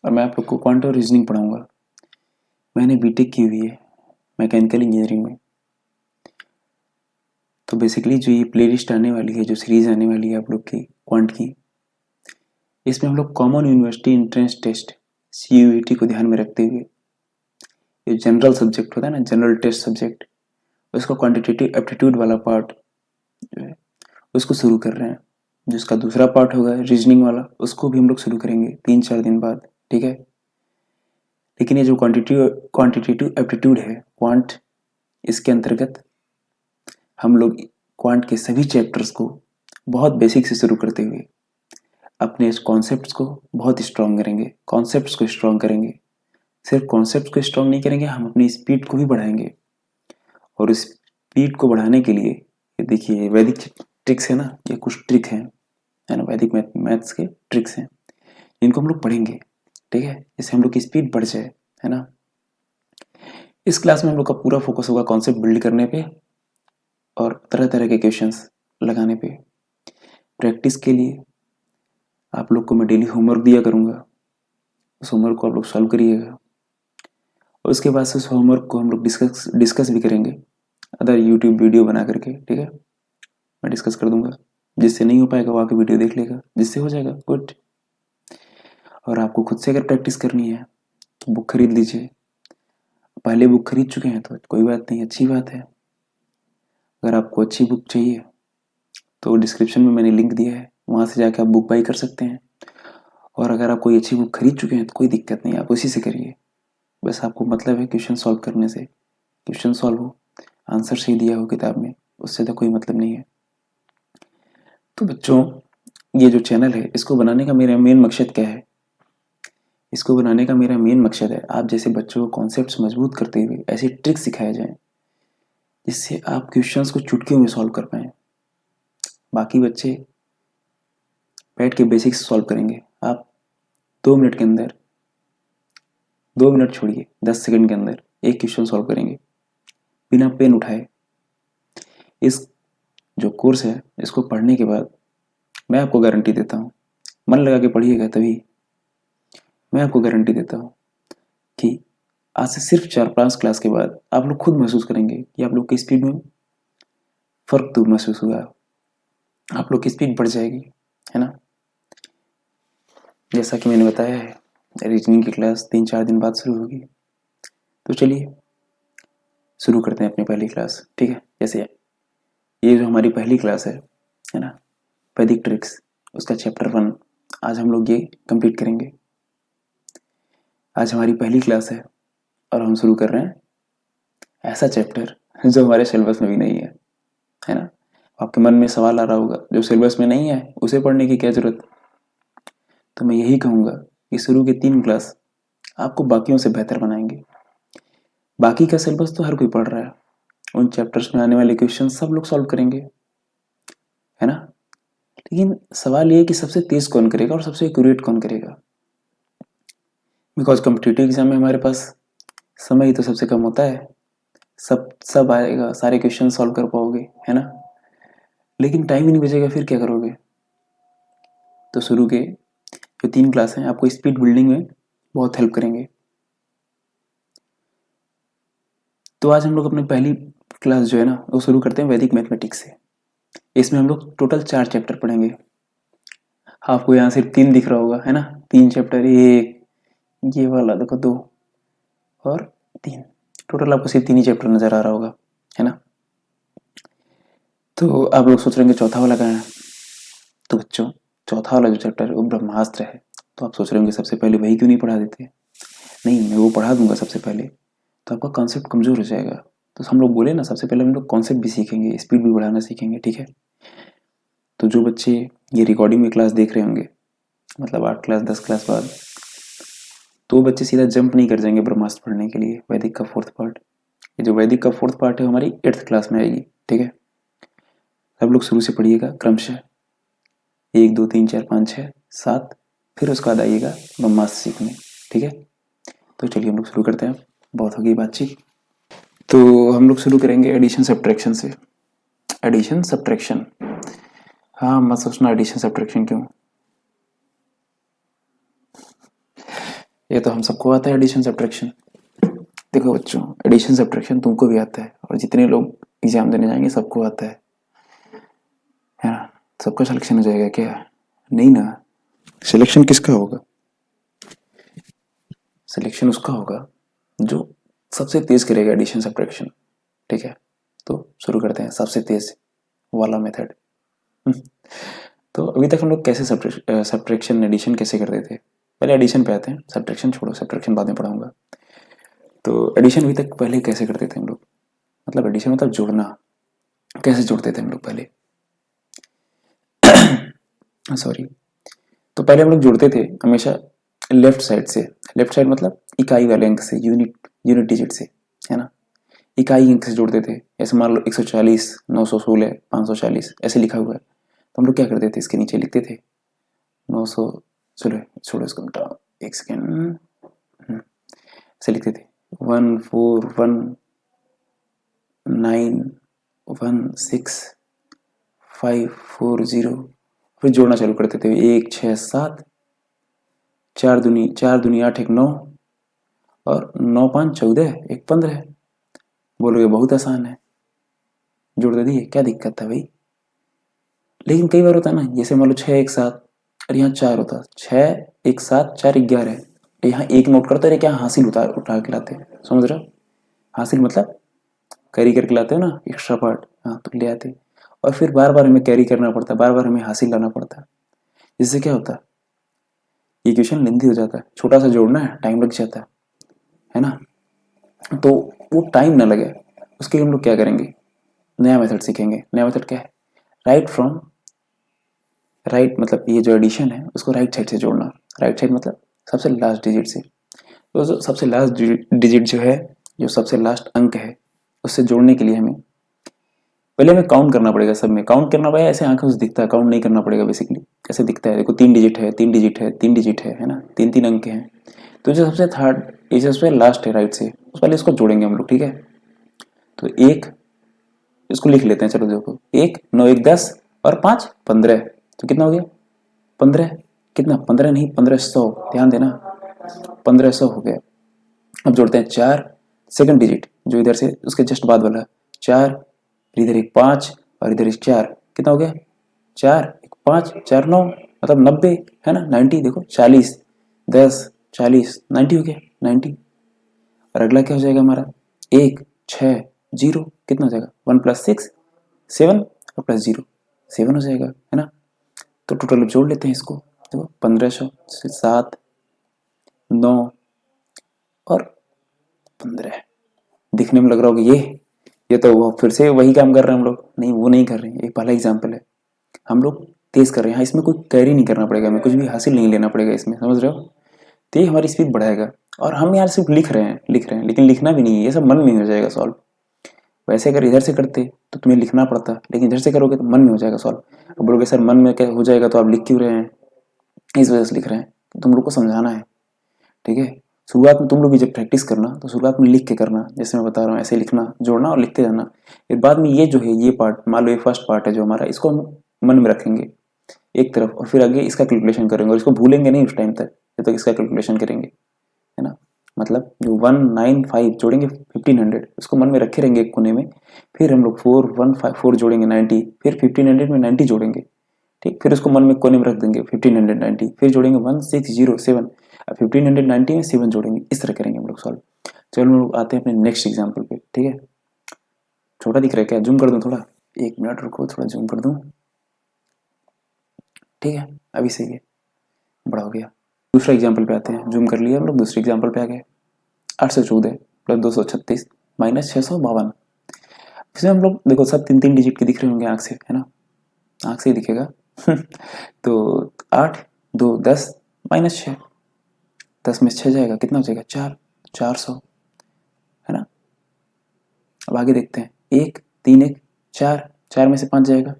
और मैं आप लोग को क्वांट और रीजनिंग पढ़ाऊंगा। मैंने बीटेक की हुई है मैकेनिकल इंजीनियरिंग में। तो बेसिकली जो ये प्लेलिस्ट आने वाली है, जो सीरीज आने वाली है आप लोग की क्वांट की, इसमें हम लोग common university entrance test CUET को ध्यान में रखते हुए ये जनरल सब्जेक्ट होता है ना, जनरल टेस्ट सब्जेक्ट, उसका क्वांटिटेटिव एप्टीट्यूड वाला पार्ट जो है उसको शुरू कर रहे हैं। जिसका दूसरा पार्ट होगा रीजनिंग वाला, उसको भी हम लोग शुरू करेंगे 3-4 दिन बाद, ठीक है। लेकिन ये जो क्वांटिटेटिव एप्टीट्यूड है क्वांट, इसके अंतर्गत हम लोग क्वांट के सभी चैप्टर्स को बहुत बेसिक से शुरू करते हुए अपने इस कॉन्सेप्ट्स को बहुत स्ट्रॉन्ग करेंगे, कॉन्सेप्ट्स को स्ट्रॉन्ग करेंगे। सिर्फ कॉन्सेप्ट्स को स्ट्रॉन्ग नहीं करेंगे, हम अपनी स्पीड को भी बढ़ाएंगे। और इस स्पीड को बढ़ाने के लिए ये देखिए वैदिक ट्रिक्स है ना, ये कुछ ट्रिक है ना, वैदिक मैथ्स के ट्रिक्स हैं, इनको हम लोग पढ़ेंगे, ठीक है, जिससे हम लोग की स्पीड बढ़ जाए, है ना। इस क्लास में हम लोग का पूरा फोकस होगा कॉन्सेप्ट बिल्ड करने पे और तरह तरह के क्वेश्चंस लगाने पे। प्रैक्टिस के लिए आप लोग को मैं डेली होमवर्क दिया करूँगा, उस होमवर्क को आप लोग सॉल्व करिएगा। और उसके बाद से उस होमवर्क को हम लोग डिस्कस भी करेंगे अदर यूट्यूब वीडियो बना करके, ठीक है। मैं डिस्कस कर दूंगा, जिससे नहीं हो पाएगा वो आके वीडियो देख लेगा, जिससे हो जाएगा गुड। और आपको खुद से अगर प्रैक्टिस करनी है तो बुक खरीद लीजिए। पहले बुक खरीद चुके हैं तो कोई बात नहीं, अच्छी बात है। अगर आपको अच्छी बुक चाहिए तो डिस्क्रिप्शन में मैंने लिंक दिया है, वहाँ से जाके आप बुक बाई कर सकते हैं। और अगर आप कोई अच्छी बुक खरीद चुके हैं तो कोई दिक्कत नहीं, आप उसी से करिए। बस आपको मतलब है क्वेश्चन सॉल्व करने से, क्वेश्चन सॉल्व हो, आंसर सही दिया हो किताब में, उससे तो कोई मतलब नहीं है। तो बच्चों, ये जो चैनल है इसको बनाने का मेरा मेन मकसद क्या है? इसको बनाने का मेरा मेन मकसद है आप जैसे बच्चों को कॉन्सेप्ट्स मजबूत करते हुए ऐसी ट्रिक्स सिखाए जाएं जिससे आप क्वेश्चंस को चुटकियों में सॉल्व कर पाएं। बाकी बच्चे बैठ के बेसिक्स सॉल्व करेंगे, आप 2 मिनट के अंदर, 2 मिनट छोड़िए 10 सेकंड के अंदर एक क्वेश्चन सॉल्व करेंगे बिना पेन उठाए। इस जो कोर्स है इसको पढ़ने के बाद मैं आपको गारंटी देता हूँ, मन लगा के पढ़िएगा तभी, मैं आपको गारंटी देता हूँ कि आज से सिर्फ 4-5 क्लास के बाद आप लोग खुद महसूस करेंगे कि आप लोग की स्पीड में फर्क तो महसूस हुआ, आप लोग की स्पीड बढ़ जाएगी, है ना। जैसा कि मैंने बताया है रीजनिंग की क्लास 3-4 दिन बाद शुरू होगी। तो चलिए शुरू करते हैं अपनी पहली क्लास, ठीक है। जैसे ये जो हमारी पहली क्लास है ना, वैदिक ट्रिक्स, उसका चैप्टर 1 आज हम लोग ये कंप्लीट करेंगे। आज हमारी पहली क्लास है और हम शुरू कर रहे हैं ऐसा चैप्टर जो हमारे सिलेबस में भी नहीं है ना। आपके मन में सवाल आ रहा होगा जो सिलेबस में नहीं है उसे पढ़ने की क्या जरूरत। तो मैं यही कहूँगा कि शुरू के 3 क्लास आपको बाकियों से बेहतर बनाएंगे। बाकी का सिलेबस तो हर कोई पढ़ रहा है, उन चैप्टर्स में आने वाले क्वेश्चन सब लोग सॉल्व करेंगे, है ना। लेकिन सवाल ये है कि सबसे तेज कौन करेगा और सबसे एक्यूरेट कौन करेगा। बिकॉज कॉम्पिटिटिव एग्जाम में हमारे पास समय ही तो सबसे कम होता है, सब आएगा, सारे क्वेश्चन सॉल्व कर पाओगे, है ना। लेकिन टाइम ही नहीं बचेगा, फिर क्या करोगे। तो शुरू के जो 3 क्लास हैं आपको स्पीड बिल्डिंग में बहुत हेल्प करेंगे। तो आज हम लोग अपनी पहली क्लास जो है ना वो शुरू करते हैं वैदिक मैथमेटिक्स से। इसमें हम लोग टोटल 4 चैप्टर पढ़ेंगे। आपको यहाँ सिर्फ 3 दिख रहा होगा, है ना, 3 चैप्टर, एक ये वाला देखो 2 और 3, टोटल आपको सिर्फ 3 ही चैप्टर नजर आ रहा होगा, है ना। तो आप लोग सोच रहे होंगे चौथा वाला कहाँ है। तो बच्चों चौथा वाला जो चैप्टर है वो ब्रह्मास्त्र है। तो आप सोच रहे होंगे सबसे पहले वही क्यों नहीं पढ़ा देते। नहीं, मैं वो पढ़ा दूंगा सबसे पहले, तो आपका कॉन्सेप्ट कमजोर हो जाएगा। तो हम लोग बोले ना सबसे पहले हम लोग कॉन्सेप्ट भी सीखेंगे, स्पीड भी बढ़ाना सीखेंगे, ठीक है। तो जो बच्चे ये रिकॉर्डिंग में क्लास देख रहे होंगे, मतलब 8 क्लास 10 क्लास बाद, तो बच्चे सीधा जंप नहीं कर जाएंगे ब्रह्मास्त्र पढ़ने के लिए वैदिक का 4th पार्ट। ये जो वैदिक का 4th पार्ट है हमारी 8th क्लास में आएगी, ठीक है। सब लोग शुरू से पढ़िएगा क्रमशः 1 2 3 4 5 6 7, फिर उसके बाद आइएगा ब्रह्मास्त्र सीखने, ठीक है। तो चलिए हम लोग शुरू करते हैं, बहुत होगी बातचीत। तो हम लोग शुरू करेंगे एडिशन सब्ट्रैक्शन से। एडिशन सब्ट्रैक्शन, हाँ मत सोचना एडिशन सब्ट्रैक्शन क्यों। ये तो हम सबको आता है एडिशन सब्ट्रैक्शन। देखो बच्चों, एडिशन सब्ट्रैक्शन तुमको भी आता है और जितने लोग एग्जाम देने जाएंगे सबको आता है ना। सबका सिलेक्शन हो जाएगा क्या? नहीं ना। सिलेक्शन किसका होगा? सिलेक्शन उसका होगा जो सबसे तेज करेगा एडिशन सब्ट्रैक्शन। ठीक है, तो शुरू करते हैं सबसे तेज वाला मेथड। तो अभी तक हम लोग कैसे सब्ट्रैक्शन एडिशन कैसे करते थे? पहले एडिशन पे आते हैं, सब्ट्रैक्शन छोड़ो, सब्ट्रैक्शन बाद में पढ़ाऊंगा। तो एडिशन अभी तक पहले कैसे करते थे हम लोग? मतलब एडिशन मतलब जोड़ना। कैसे जोड़ते थे हम लोग पहले? सॉरी। तो पहले हम लोग जोड़ते थे हमेशा लेफ्ट साइड से। लेफ्ट साइड मतलब इकाई वाले अंक से, यूनिट यूनिट डिजिट से, है ना। इकाई अंक से जोड़ते थे। ऐसे मान लो 140, 916, 540 ऐसे लिखा हुआ है, तो हम लोग क्या करते थे, इसके नीचे लिखते थे 900। चलो छोड़ो इसको, मिटाओ, एक सेकेंड। ऐसे लिखते थे 141916540। फिर जोड़ना चालू करते थे 1 6 7, 4 दूनी 8 1 9 और 9 5 14 1 15। बोलोगे बहुत आसान है, जोड़ दे दिए, क्या दिक्कत था भाई? लेकिन कई बार होता है ना, जैसे मान लो 6 1 7 और यहाँ 4 होता, 6 1 7 4 11, यहाँ एक नोट करते रहे, क्या हासिल उतार उठा के लाते, समझ रहे हो? हासिल मतलब कैरी करके लाते हो ना, एक्स्ट्रा पार्ट, हाँ तो ले आते। और फिर बार बार हमें कैरी करना पड़ता है, बार बार हमें हासिल लाना पड़ता है। जिससे क्या होता है, ये क्वेश्चन लेंथी हो जाता है, छोटा सा जोड़ना है, टाइम लग जाता है ना। तो वो टाइम ना लगे उसके लिए हम लोग क्या करेंगे, नया मेथड सीखेंगे। नया मेथड क्या है? राइट फ्रॉम राइट, मतलब ये जो एडिशन है उसको राइट साइड से जोड़ना। राइट साइड मतलब सबसे लास्ट डिजिट से। तो जो सबसे लास्ट डिजिट जो है, जो सबसे लास्ट अंक है, उससे जोड़ने के लिए हमें पहले हमें काउंट करना पड़ेगा। सब में काउंट करना पड़ेगा, ऐसे आंखों से दिखता है, काउंट नहीं करना पड़ेगा। बेसिकली ऐसे दिखता है, देखो 3 डिजिट है, 3 डिजिट है, 3 डिजिट है ना, 3 3 अंक हैं। तो जो सबसे थर्ड, ये जो सबसे लास्ट है राइट से, उस पहले इसको जोड़ेंगे हम लोग, ठीक है। तो एक, इसको लिख लेते हैं, चलो देखो, 1 9 1 10 और 5 15, तो कितना हो गया 15। कितना, 15 नहीं 1500, ध्यान देना, 1500 हो गया। अब जोड़ते हैं 4, सेकंड डिजिट जो इधर से उसके जस्ट बाद वाला 4, इधर एक 5 और इधर एक 4, कितना हो गया 4 1 5 4 9, मतलब 90 है ना, 90। देखो 40 10 40 90 हो गया 90। और अगला क्या हो जाएगा हमारा, 1 6 0, कितना हो जाएगा 1 + 6 7 और प्लस 0 7 हो जाएगा, है ना। तो टोटल अब जोड़ लेते हैं इसको, देखो 1500 से 7 9 और 15। दिखने में लग रहा होगा ये तो वो फिर से वही काम कर रहे हैं हम लोग। नहीं, वो नहीं कर रहे हैं, एक पहला एग्जाम्पल है, हम लोग तेज कर रहे हैं। हाँ, इसमें कोई कैरी नहीं करना पड़ेगा, हमें कुछ भी हासिल नहीं लेना पड़ेगा इसमें, समझ रहे हो। तो ये हमारी स्पीड बढ़ाएगा। और हम यार सिर्फ लिख रहे हैं, लेकिन लिखना भी नहीं है, ये सब मन में हो जाएगा सॉल्व। वैसे अगर इधर से करते तो तुम्हें लिखना पड़ता, लेकिन इधर से करोगे तो मन में हो जाएगा सॉल्व। अब बोलोगे सर मन में क्या हो जाएगा तो आप लिख क्यों रहे हैं? इस वजह से लिख रहे हैं, तुम लोग को समझाना है, ठीक है। शुरुआत में तुम लोग भी जब प्रैक्टिस करना तो शुरुआत में लिख के करना, जैसे मैं बता रहा हूँ ऐसे लिखना, जोड़ना और लिखते जाना। फिर बाद में ये जो है, ये पार्ट मान लो ये फर्स्ट पार्ट है जो हमारा, इसको हम मन में रखेंगे एक तरफ, और फिर आगे इसका कैलकुलेशन करेंगे, और इसको भूलेंगे नहीं उस टाइम तक जब तक इसका कैलकुलेशन करेंगे, है ना। मतलब जो 195 जोड़ेंगे 1500, उसको मन में रखे रहेंगे एक कोने में। फिर हम लोग 4154 जोड़ेंगे 90, फिर 1500 में 90 जोड़ेंगे, ठीक। फिर उसको मन में कोने में रख देंगे 1590, फिर जोड़ेंगे 1607, 1590 में 7 जोड़ेंगे। इस तरह करेंगे हम लोग सॉल्व। चलो हम लोग आते हैं अपने नेक्स्ट एग्जाम्पल पे, ठीक है। छोटा दिख रहा है क्या? जूम कर दूं थोड़ा, 1 मिनट रुको, थोड़ा जूम कर दूं, ठीक है। अभी सही है, बड़ा हो गया। दूसरा एग्जाम्पल पे आते हैं, जूम कर लिया हम लोग, दूसरे एग्जाम्पल पे आ गए। 814 प्लस 236 माइनस 652। इसमें हम लोग देखो सब 3 3 डिजिट के दिख रहे होंगे आंख से, है ना, आंख से ही दिखेगा। तो 8 2 10 माइनस 6, 10 में 6 जाएगा, कितना हो जाएगा 4, 400, है ना। अब आगे देखते हैं, 1 3 1 4, 4 में से 5 जाएगा,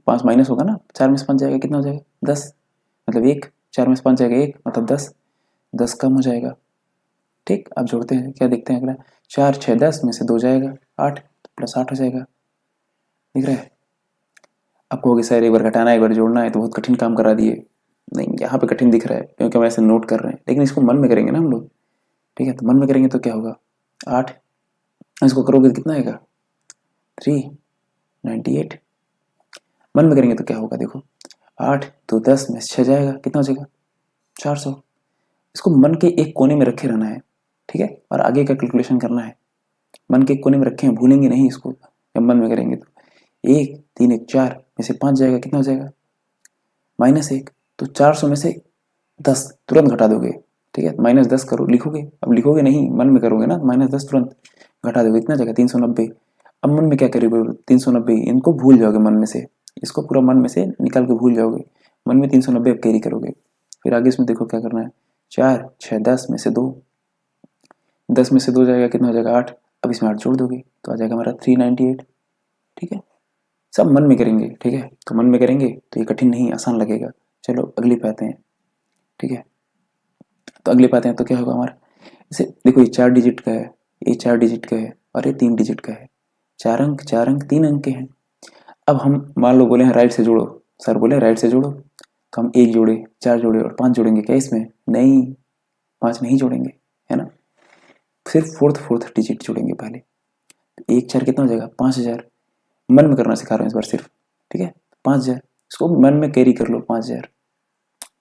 5 माइनस होगा ना, 4 में से 5 जाएगा, कितना हो जाएगा 10, मतलब 1, 4 में से 5 जाएगा 1, मतलब 10, 10 कम हो जाएगा, ठीक। अब जोड़ते हैं, क्या देखते हैं अगला, 4 6 10 में से 2 जाएगा 8, प्लस 8 हो जाएगा, दिख रहा है। अब कहोगे सर एक बार घटाना एक बार जोड़ना है तो बहुत कठिन काम करा दिए। नहीं, यहाँ पे कठिन दिख रहा है क्योंकि हम ऐसे नोट कर रहे हैं, लेकिन इसको मन में करेंगे ना हम लोग, ठीक है। तो मन में करेंगे तो क्या होगा, 8, इसको करोगे तो कितना आएगा 398। मन में करेंगे तो क्या होगा, देखो 8 तो 10 में 6 जाएगा, कितना हो जाएगा 400। इसको मन के एक कोने में रखे रहना है, ठीक है, और आगे का कैलकुलेशन करना है। मन के एक कोने में रखे हैं, भूलेंगे नहीं इसको जब मन में करेंगे तो। 1 3 1 4 में से 5 जाएगा, कितना हो जाएगा -1। तो 400 में से 10 तुरंत घटा दोगे, ठीक है। -10 करो, लिखोगे, अब लिखोगे नहीं, मन में करोगे ना, -10 तुरंत घटा दोगे, कितना जाएगा 390। अब मन में क्या करोगे, 390 इनको भूल जाओगे मन में से, इसको पूरा मन में से निकाल के भूल जाओगे, मन में 390 अब कैरी करोगे। फिर आगे इसमें देखो क्या करना है, 4 6 10 में से 2, 10 में से 2 जाएगा, कितना हो जाएगा 8। अब इसमें 8 जोड़ दोगे तो आ जाएगा हमारा 398, ठीक है। सब मन में करेंगे, ठीक है। तो मन में करेंगे तो ये कठिन नहीं, आसान लगेगा। चलो अगली पे आते हैं, ठीक है। तो अगले पे आते हैं तो क्या होगा हमारा, जैसे देखो ये 4 डिजिट का है, ये 4 डिजिट का है, और ये 3 डिजिट का है। 4 अंक 4 अंक 3 अंक के हैं। अब हम मान लो बोले हैं राइट से जोड़ो, सर बोले राइट से जोड़ो, तो हम 1 जोड़े, 4 जोड़े और 5 जोड़ेंगे क्या इसमें, नहीं 5 नहीं जोड़ेंगे, है ना। सिर्फ फोर्थ डिजिट जोड़ेंगे पहले। 1 4 कितना हो जाएगा 5000। मन में करना सिखा रहा हूँ इस बार सिर्फ, ठीक है। 5000 इसको मन में कैरी कर लो, 5000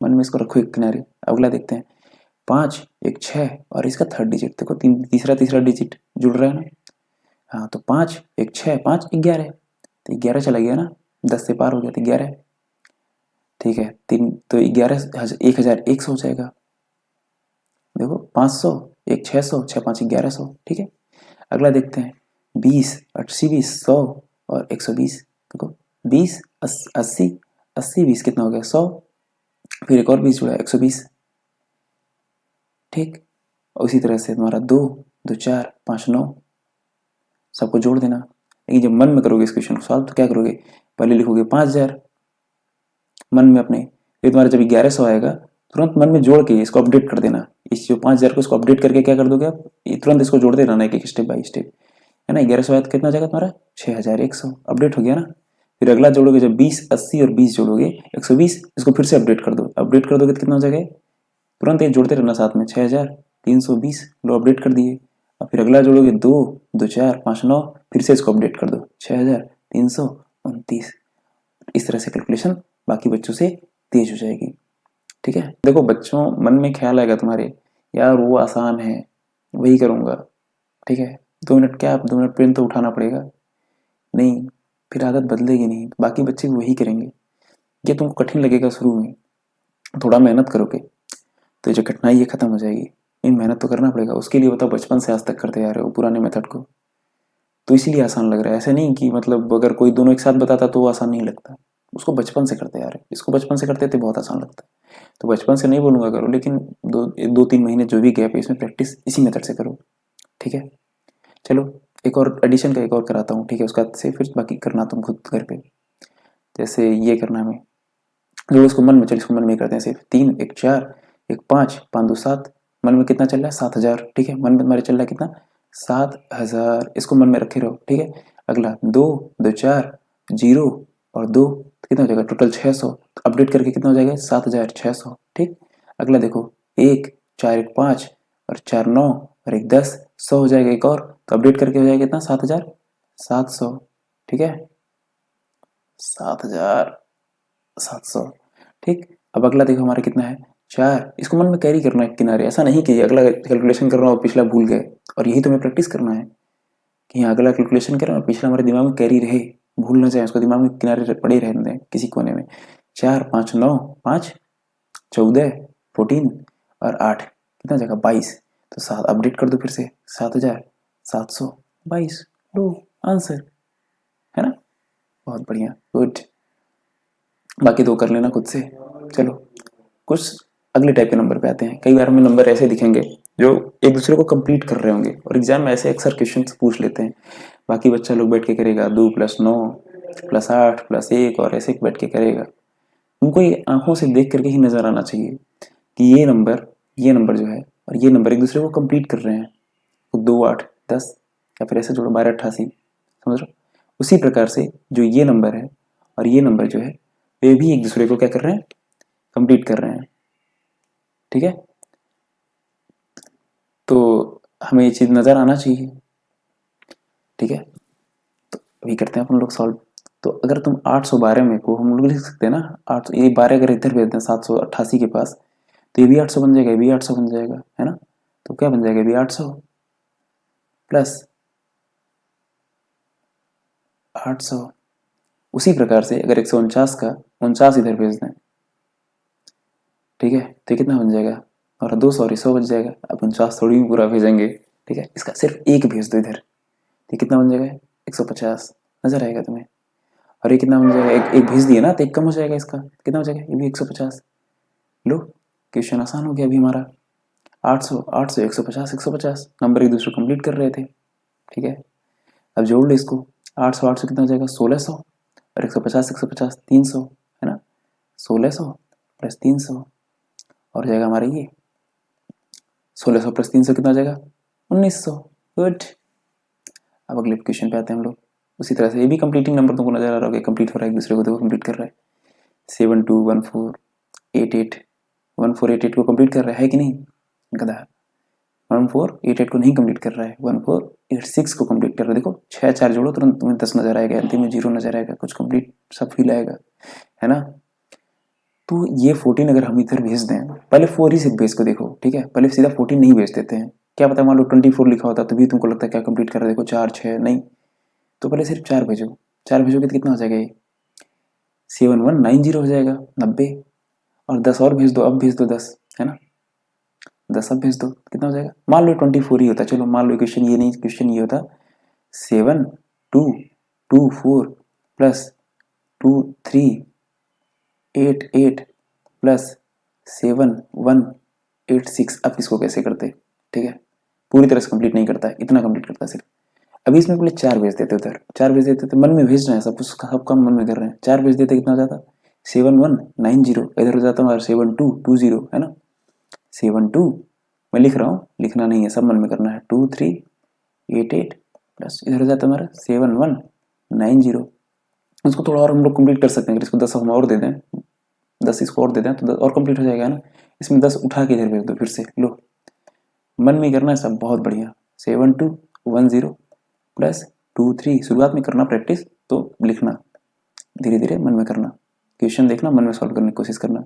मन में इसको रखो एक किनारे। अगला देखते हैं, 5 1 6 और इसका थर्ड डिजिट देखो, तीसरा डिजिट जुड़ रहा है ना। हाँ तो 5 1 6 5 11, तो 11 चला गया ना, 10 से पार हो गया तो 11, ठीक है। 3 तो 11 1100 हो जाएगा। देखो 500 1 600 6 5 1100, ठीक है। अगला देखते हैं, 20 80 20 100 और 120। देखो 20 80 80 20 कितना हो गया 100, फिर एक और 20 जुड़ा 120, ठीक। और उसी तरह से तुम्हारा 2 2 4 5 9 सबको जोड़ देना। लेकिन जब मन में करोगे इस क्वेश्चन को सॉल्व तो क्या करोगे, पहले लिखोगे 5000 मन में अपने, फिर तुम्हारा जब 1100 आएगा तुरंत मन में जोड़ के इसको अपडेट कर देना। इस जो 5000 को इसको अपडेट करके क्या कर दोगे आप, तुरंत इसको जोड़ देना एक एक स्टेप बाय स्टेप, है ना। 1100 आया तो कितना जाएगा तुम्हारा 6100, अपडेट हो गया ना। फिर अगला जोड़ोगे, जब 20 80 और 20 जोड़ोगे 120, इसको फिर से अपडेट कर दो, अपडेट कर दोगे तो कितना हो जाएगा, तुरंत ये जोड़ते रहना साथ में, 6320 लो अपडेट कर दिए। और फिर अगला जोड़ोगे 2 2 4 5 9, फिर से इसको अपडेट कर दो 6329। इस तरह से कैलकुलेशन बाकी बच्चों से तेज हो जाएगी, ठीक है। देखो बच्चों मन में ख्याल आएगा तुम्हारे, यार वो आसान है वही करूँगा, ठीक है। 2 मिनट क्या, 2 मिनट पेन तो उठाना पड़ेगा, नहीं फिर आदत बदलेगी नहीं, बाकी बच्चे भी वही करेंगे। ये तुमको कठिन लगेगा शुरू में, थोड़ा मेहनत करोगे तो जो कठिनाई ये खत्म हो जाएगी। लेकिन मेहनत तो करना पड़ेगा, उसके लिए बताओ बचपन से आज तक करते आ रहे हो पुराने मेथड को, तो इसीलिए आसान लग रहा है। ऐसे नहीं कि मतलब अगर कोई दोनों एक साथ बताता तो वो आसान नहीं लगता, उसको बचपन से करते आ रहे, इसको बचपन से करते थे बहुत आसान लगता है। तो बचपन से नहीं बोलूँगा करो, लेकिन 2-3 महीने जो भी गैप है इसमें प्रैक्टिस इसी मेथड से करो, ठीक है। चलो एक और एडिशन का एक और कराता हूँ, ठीक है। उसका से फिर बाकी करना तुम खुद घर पे। जैसे ये करना हमें, जो इसको मन में, चल इसको मन में करते हैं सिर्फ। 3 1 4 1 5 5 2 7, मन में कितना चल रहा है 7000, ठीक है। मन में तुम्हारे चल रहा है कितना 7000, इसको मन में रखे रहो, ठीक है। अगला 2 2 4 0 और 2, तो कितना हो जाएगा टोटल 600, तो अपडेट करके कितना हो जाएगा 7600, ठीक। अगला देखो 1 4 1 5 और 4 9 और 1 10, 100 हो जाएगा एक और, तो अपडेट करके हो जाएगा कितना 7700, ठीक है 7700, ठीक। अब अगला देखो हमारा कितना है 4, इसको मन में कैरी करना है किनारे, ऐसा नहीं कि अगला कैलकुलेशन कर रहा हूँ पिछला भूल गए, और यही तुम्हें प्रैक्टिस करना है कि यहाँ अगला कैलकुलेशन करें और पिछला हमारे दिमाग में कैरी रहे, भूल ना जाए, उसको दिमाग में किनारे पड़े रहने दें किसी कोने में। 4 5 9 5 14 14 और 8 कितना जाएगा 22, तो 7 अपडेट कर दो फिर से 7722, लो आंसर, है ना। बहुत बढ़िया, गुड। बाकी 2 कर लेना खुद से। चलो कुछ अगले टाइप के नंबर पे आते हैं। कई बार हमें नंबर ऐसे दिखेंगे जो एक दूसरे को कंप्लीट कर रहे होंगे, और एग्जाम में ऐसे अक्सर क्वेश्चन पूछ लेते हैं। बाकी बच्चा लोग बैठ के करेगा 2 + 9 + 8 + 1 और ऐसे बैठ के करेगा। उनको ये आंखों से देख करके ही नजर आना चाहिए कि ये नंबर जो है और ये नंबर एक दूसरे को कंप्लीट कर रहे हैं। तो 2 8 10 या फिर ऐसे जोड़ो 12 88, समझ रहे हो। उसी प्रकार से जो ये नंबर है और ये नंबर जो है वे भी एक दूसरे को क्या कर रहे हैं, कंप्लीट कर रहे हैं, ठीक है। हमें ये चीज़ नज़र आना चाहिए, ठीक है। तो अभी करते हैं अपन लोग सॉल्व। तो अगर तुम 812 में को हम लोग लिख सकते हैं ना, 8 ये 12 अगर इधर भेज दें 788 के पास, तो ये भी 800 बन जाएगा, ये भी 800 बन जाएगा, है ना। तो क्या बन जाएगा, ये भी 800 प्लस 800। उसी प्रकार से अगर 149 का 49 इधर भेज दें, ठीक है, तो कितना बन जाएगा, और 200 और 100 बच जाएगा। अब 49 थोड़ी भी पूरा भेजेंगे, ठीक है, इसका सिर्फ एक भेज दो इधर, तो कितना बन जाएगा, 150 नजर आएगा तुम्हें। और ये कितना बन जाएगा, एक भेज दिए ना, तो एक कम हो जाएगा, इसका कितना हो जाएगा, ये भी 150। लो, क्वेश्चन आसान हो गया अभी हमारा। 800 800 150 150 नंबर एक दूसरे कंप्लीट कर रहे थे, ठीक है। अब जोड़ लो इसको, 800 800 कितना हो जाएगा, 1600, और 150 150 300, है ना। 1600 प्लस 300 और जाएगा हमारा ये 1600 प्लस 300 कितना हो जाएगा, 1900। गुड। अब अगले क्वेश्चन पे आते हैं हम लोग। उसी तरह से ये भी कंप्लीटिंग नंबर तुमको नजर आ रहा होगा, कंप्लीट हो रहा है, एक दूसरे को देखो कंप्लीट कर रहा है। 721488 1488 को कंप्लीट कर रहा है कि नहीं, गधा। 1488 को नहीं कंप्लीट कर रहा है, 1486 को कंप्लीट कर रहा है। देखो 6 4 जोड़ो तुरंत तुम्हें 10 नजर आएगा, अंतिम में 0 नजर आएगा, कुछ कंप्लीट सब फील आएगा, है ना। तो ये 14 अगर हम इधर भेज दें, पहले 4 ही से भेज को देखो, ठीक है, पहले सीधा 14 नहीं भेज देते हैं। क्या पता मान लो 24 लिखा होता तभी तुमको लगता है क्या कंप्लीट कर रहा है, देखो 4 6 नहीं, तो पहले सिर्फ 4 भेजो। 4 भेजोगे तो कितना हो जाएगा, ये 7190 हो जाएगा, 90। और 10 और भेज दो, अब भेज दो 10, है ना। 10 अब भेज दो, कितना हो जाएगा, मान लो 24 ही होता, चलो मान लो क्वेश्चन ये नहीं, क्वेश्चन ये होता 7224 प्लस 2388 प्लस 7186। अब इसको कैसे करते, ठीक है, पूरी तरह से कंप्लीट नहीं करता है, इतना कंप्लीट करता है सिर्फ। अभी इसमें पहले 4 भेज देते, उधर 4 भेज देते, तो मन में भेज रहे हैं सब कुछ, सब काम मन में कर रहे हैं, 4 भेज देते कितना हो जाता, 7190, इधर हो जाता हमारा 7220, है ना। 72 मैं लिख रहा हूँ, लिखना नहीं है, सब मन में करना है, 2388 प्लस इधर हो जाता है हमारा 7190। उसको थोड़ा और हम लोग कंप्लीट कर सकते हैं, अगर इसको 10 हम और दे दें, 10 इसको और दे दें तो 10 और कंप्लीट हो जाएगा ना। इसमें 10 उठा के इधर भेज दो फिर से, लो मन में करना है सब, बहुत बढ़िया। 7210 प्लस 23, शुरुआत में करना प्रैक्टिस, तो लिखना धीरे धीरे मन में करना, क्वेश्चन देखना, मन में सॉल्व करने की कोशिश करना।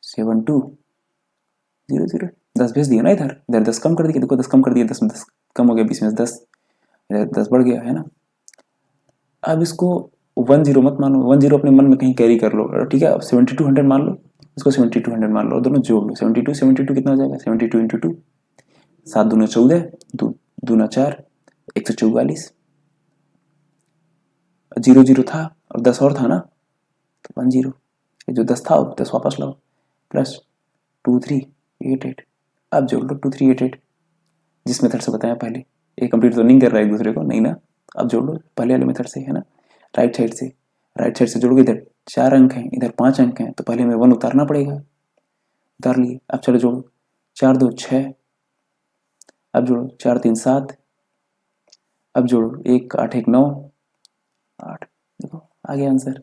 7200 10 भेज दिया ना, इधर इधर 10 कम कर दिया, देखो 10 कम कर दिया, 10 में 10 कम हो गया, 20 में 10, इधर 10 बढ़ गया, है ना। अब इसको 10 मत मानो, 10 अपने मन में कहीं कैरी कर लो, ठीक है। अब 7200 मान लो, इसको 7200 मान लो, दोनों जोड़ लो। 72 कितना हो जाएगा, 72 इंटू 2, 7 दूना 14, 2 दूना 4, 144। 0 था और 10 और था ना, तो 10, ये जो 10 था 10 वापस लाओ, प्लस 2388। अब जोड़ लो 2388, जिस मेथड से बताया पहले। ये कंप्लीट तो नहीं कर रहा है एक दूसरे को, नहीं ना। अब जोड़ लो पहले वाले मेथड से, है ना, राइट साइड से। राइट साइड से जोड़ोगे, इधर 4 अंक हैं, इधर 5 अंक हैं, तो पहले हमें 1 उतारना पड़ेगा, उतार लिए। अब चलो जोड़ो, 4 2 6, अब जोड़ो 4 3 7, अब जोड़ो 1 8 1 9 8, देखो आ गया आंसर,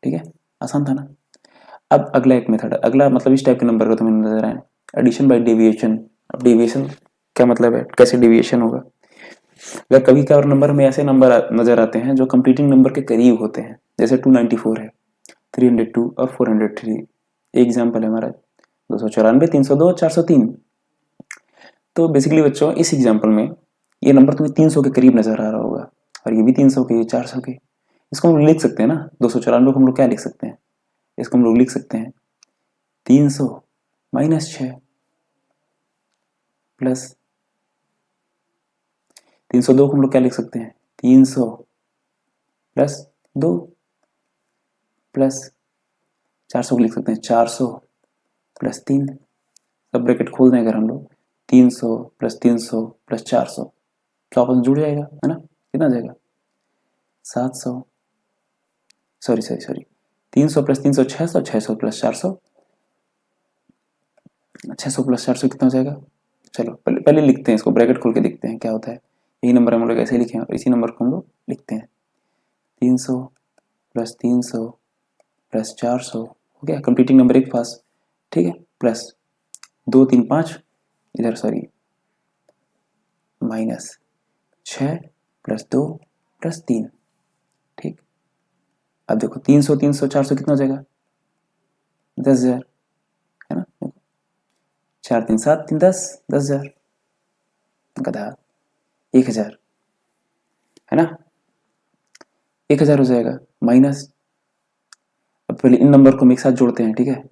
ठीक है, आसान था ना। अब अगला एक मेथड, अगला मतलब इस टाइप के नंबर का तुम्हें नजर आए, एडिशन बाय डेविएशन। अब डेविएशन क्या मतलब है, कैसे डेविएशन होगा। अगर कभी कभार नंबर में ऐसे नंबर नजर आते हैं जो कंप्लीटिंग नंबर के करीब होते हैं, जैसे 294 है, 302 और 403। एक एग्जाम्पल है हमारा 294 302 403। तो बेसिकली बच्चों इस एग्जाम्पल में ये नंबर तुम्हें 300 के करीब नजर आ रहा होगा, और ये भी 300 के, ये 400 के। इसको हम लोग लिख सकते हैं ना, 294 को हम लोग क्या लिख सकते हैं, इसको हम लोग लिख सकते हैं 300 माइनस 6 प्लस 302 को हम लोग क्या लिख सकते हैं, 300 प्लस 2 प्लस 400 को लिख सकते हैं 400 प्लस 3। सब ब्रैकेट खोल दें अगर हम लोग, 300 प्लस 300 प्लस 400, तो आपस में जुड़ जाएगा, है ना। कितना जाएगा, 700, सॉरी 300 प्लस 300 600, 600 प्लस 400, 600 प्लस 400 कितना हो जाएगा। चलो पहले लिखते हैं इसको, ब्रैकेट खोल के देखते हैं क्या होता है। यही नंबर हम लोग ऐसे लिखे हैं, और इसी नंबर को हम लोग लिखते हैं 300 प्लस 300 प्लस 400, हो गया कंप्लीटिंग नंबर एक पास, ठीक है, प्लस 2 3 5, इधर सॉरी माइनस 6 प्लस 2 प्लस 3। ठीक, अब देखो 300 300 400 कितना हो जाएगा 10,000, है ना। 4 3 7 3 10, 10,000 गधा 1,000, है ना। 1,000 हो जाएगा माइनस, अब पहले इन नंबर को हम एक साथ जोड़ते हैं, ठीक है।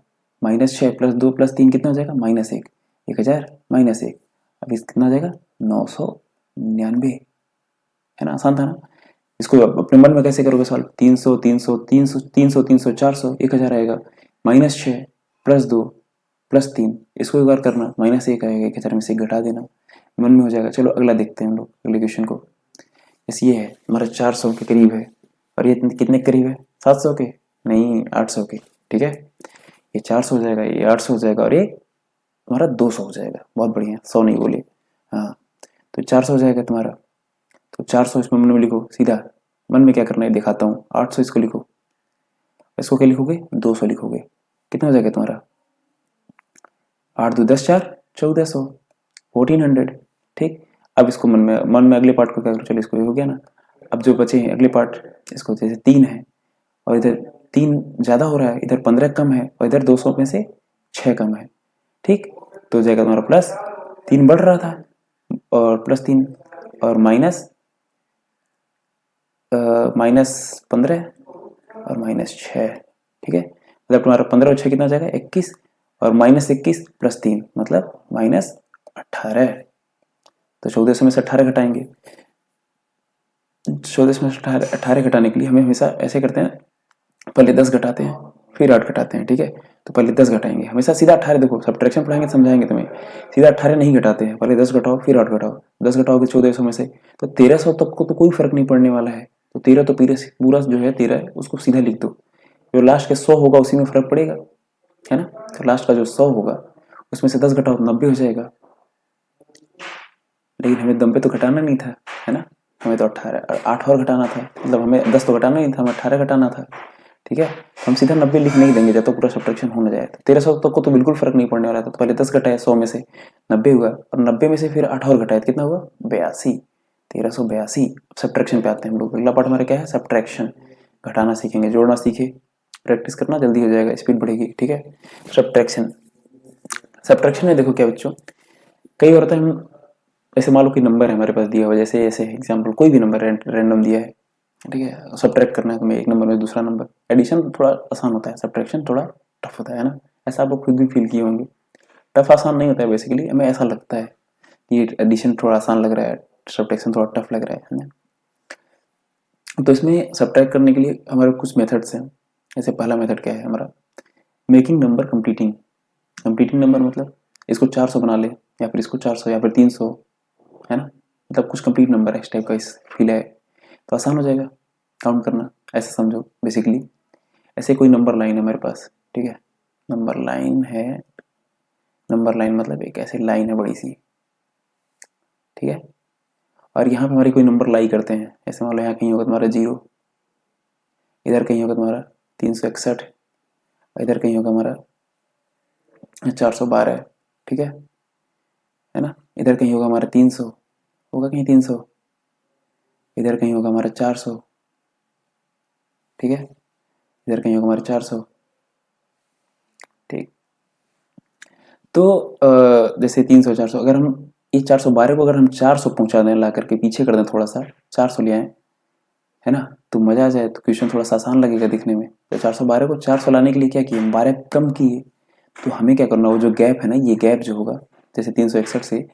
-6 प्लस 2 प्लस 3 कितना हो जाएगा -1, 1,000 -1, अब इस कितना हो जाएगा 999, है ना। आसान था ना। इसको अपने मन में कैसे करोगे सॉल्व, 300 300 300 300 300 400 1000 आएगा, -6 प्लस 2 प्लस 3, इसको एक बार करना, -1 आएगा, 1000 में से घटा देना, मन में हो जाएगा। चलो अगला देखते हैं हम लोग अगले क्वेश्चन को। जैसे ये है हमारा 400 के करीब है, और ये कितने के करीब है 700 के, नहीं 800 के, ठीक है। ये 400 हो जाएगा, ये 800 हो जाएगा, और ये तुम्हारा 200 हो जाएगा। बहुत बढ़िया, 100 नहीं बोले, हाँ। तो 400 हो जाएगा तुम्हारा, तो 400 इसमें मन में लिखो सीधा, मन में क्या करना है दिखाता हूँ। 800 इसको लिखो, इसको क्या लिखोगे 200 लिखोगे, कितना हो जाएगा तुम्हारा 8 2 10 4 1400, 1400, ठीक। अब इसको मन में अगले पार्ट को क्या करो, चलो इसको हो गया ना। अब जो बचे हैं अगले पार्ट, इसको जैसे 3 है और इधर 3 ज़्यादा हो रहा है, इधर 15 कम है, और इधर 200 में से 6 कम है, ठीक। तो हो जाएगा तुम्हारा प्लस 3 बढ़ रहा था, और प्लस 3 और -15 और -6, ठीक है। मतलब तुम्हारा 15 और 6 कितना हो जाएगा 21, और -21 प्लस 3 मतलब -18। तो 1400 में से 18 घटाएंगे, 1400 में से 18 घटाने के लिए हमें हमेशा ऐसे करते हैं, पहले 10 घटाते हैं फिर 8 घटाते हैं, ठीक है। तो पहले 10 घटाएंगे, हमेशा सीधा 18, देखो सब्ट्रैक्शन पढ़ाएंगे समझाएंगे तुम्हें, सीधा 18 नहीं घटाते हैं, पहले 10 घटाओ फिर 8 घटाओ, 10 घटाओगे 1400 में से, तो 1300 तक को तो कोई फर्क नहीं पड़ने वाला है। तो 13 तो पूरा जो है 13 है उसको सीधा लिख दो, जो लास्ट के 100 होगा उसी में फर्क पड़ेगा, है ना। तो लास्ट का जो 100 होगा उसमें से 10 घटाओ 90 हो जाएगा, लेकिन हमें 90 तो घटाना नहीं था, है ना। हमें तो 18 8 और घटाना था, मतलब हमें 10 तो घटाना नहीं था, हमें 18 घटाना था, ठीक है। हम सीधा 90 लिख नहीं देंगे जब तक पूरा सब्ट्रैक्शन हो ना जाए। तो 1300 तक को तो बिल्कुल फर्क नहीं पड़ने वाला था, तो पहले 10 घटाए 100 में से 90 हुआ, और 90 में से फिर 8 और घटाए कितना हुआ 82, 1382। सब्ट्रैक्शन पे आते हैं हम लोग, अगला पार्ट हमारा क्या है सब्ट्रैक्शन, घटाना सीखेंगे, जोड़ना सीखे, प्रैक्टिस करना जल्दी हो जाएगा, स्पीड बढ़ेगी, ठीक है। सब्ट्रैक्शन, सब्ट्रैक्शन में देखो क्या बच्चों, कई बार होता है हम ऐसे मान लो कि नंबर है हमारे पास दिया हुआ, जैसे ऐसे एग्जांपल कोई भी नंबर रैंडम दिया है, ठीक है, सब्ट्रैक्ट करना है तुम्हें एक नंबर में दूसरा नंबर। एडिशन थोड़ा आसान होता है, सब्ट्रैक्शन थोड़ा टफ होता है ना, ऐसा आप लोग खुद भी फील किए होंगे। टफ आसान नहीं होता है, बेसिकली हमें ऐसा लगता है कि एडिशन थोड़ा आसान लग रहा है, सब्ट्रैक्शन थोड़ा टफ लग रहा है ना। तो इसमें सब्ट्रैक्ट करने के लिए हमारे कुछ मेथड्स हैं। जैसे पहला मेथड क्या है हमारा, making number completing. Completing number मतलब इसको 400 बना ले, या फिर इसको 400 या फिर 300, है ना। मतलब कुछ कंप्लीट नंबर है, इस टाइप का इस फील है, तो आसान हो जाएगा काउंट करना, ऐसा समझो बेसिकली। ऐसे कोई नंबर लाइन है मेरे पास, ठीक है, नंबर लाइन है, नंबर लाइन मतलब एक ऐसी लाइन है बड़ी सी, ठीक है। और यहाँ पे हमारे कोई नंबर लाई करते हैं, ऐसे मान लो यहाँ कहीं होगा तुम्हारा 0, इधर कहीं होगा तुम्हारा 361, इधर कहीं होगा हमारा 412, ठीक है ना। इधर कहीं होगा हमारा 300, होगा कहीं 300, इधर कहीं होगा हमारा 400, ठीक है, इधर कहीं होगा हमारा 400, ठीक। तो जैसे 300 400, अगर हम ये 412 को अगर हम 400 पहुंचा दें, ला करके पीछे कर दें थोड़ा सा, 400 ले आए, है ना, तो मजा आ जाए, तो क्वेश्चन थोड़ा सा आसान लगेगा दिखने में। तो 412 को 400 लाने के लिए क्या किए, हम 12 कम किए। तो हमें क्या करना, वो जो गैप है ना, ये गैप जो होगा, जैसे 361 से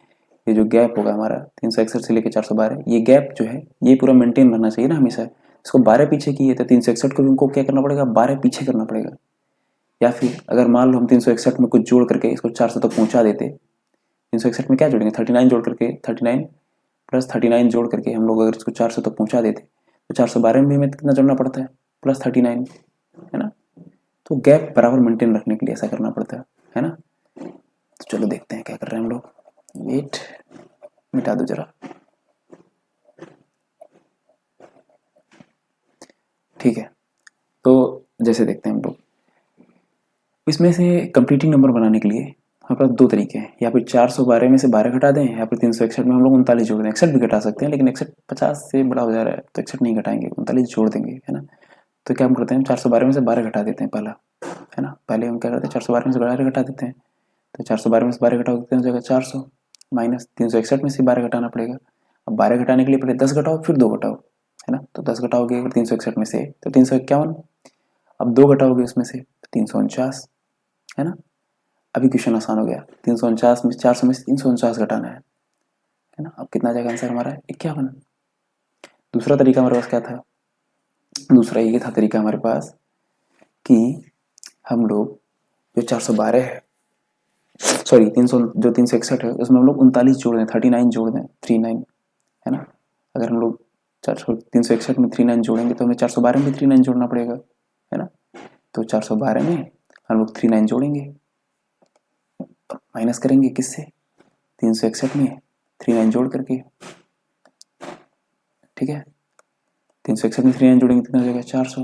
ये जो गैप होगा हमारा 361 से लेकर 412, ये गैप जो है ये पूरा मेंटेन रहना चाहिए ना हमेशा। इसको 12 पीछे किए तो 361 को भी उनको क्या करना पड़ेगा, 12 पीछे करना पड़ेगा। या फिर अगर मान लो हम 361 में कुछ जोड़ करके इसको 400 तक पहुंचा देते, 361 में क्या जोड़ेंगे 39 जोड़ करके, 39 प्लस 39 जोड़ करके हम लोग अगर इसको 400 तक पहुंचा देते, तो 412 में हमें कितना जोड़ना पड़ता है प्लस 39, है ना। तो गैप बराबर मेंटेन रखने के लिए ऐसा करना पड़ता है ना। तो चलो देखते हैं क्या कर रहे हैं हम लोग, वेट मिटा दो जरा, ठीक है। तो जैसे देखते हैं हम लोग, इसमें से कंप्लीटिंग नंबर बनाने के लिए हमारे पास दो तरीके हैं, या फिर 412 में से 12 घटा दें, या फिर 361 में हम लोग 39 जोड़ दें। 61 भी घटा सकते हैं, लेकिन 61 50 से बड़ा हो जा रहा है तो 61 नहीं घटाएंगे, 39 जोड़ देंगे, है ना। तो क्या हम करते हैं, 412 में से 12 घटा देते हैं पहला, है ना। पहले हम क्या करते हैं, 412 में से 12 घटा देते हैं, तो 412 में से 12 घटा देते हैं, हो जाएगा 400, माइनस 361 में से 12 घटाना पड़ेगा। अब 12 घटाने के लिए पहले 10 घटाओ फिर 2 घटाओ, है ना। तो 10 घटाओगे अगर 361 में से तो 351, अब 2 घटाओगे उसमें से तो 349, है ना। अभी क्वेश्चन आसान हो गया, 349 में 400 में से 349 घटाना है ना। अब कितना आ जाएगा आंसर हमारा, 51। दूसरा तरीका हमारे पास क्या था, दूसरा ये था तरीका हमारे पास कि हम लोग जो 412 है, सॉरी 300, जो 361 है उसमें हम लोग 39 जोड़ दें, 39 जोड़ दें, 39, है ना। अगर हम लोग 361 में 39 जोड़ेंगे तो हमें 412 में भी 39 जोड़ना पड़ेगा, है ना। तो 412 में हम लोग 39 जोड़ेंगे, माइनस करेंगे किससे, 361 में 39 जोड़ करके, ठीक है। 361 में 39 जोड़ेंगे कितना हो जाएगा, 400।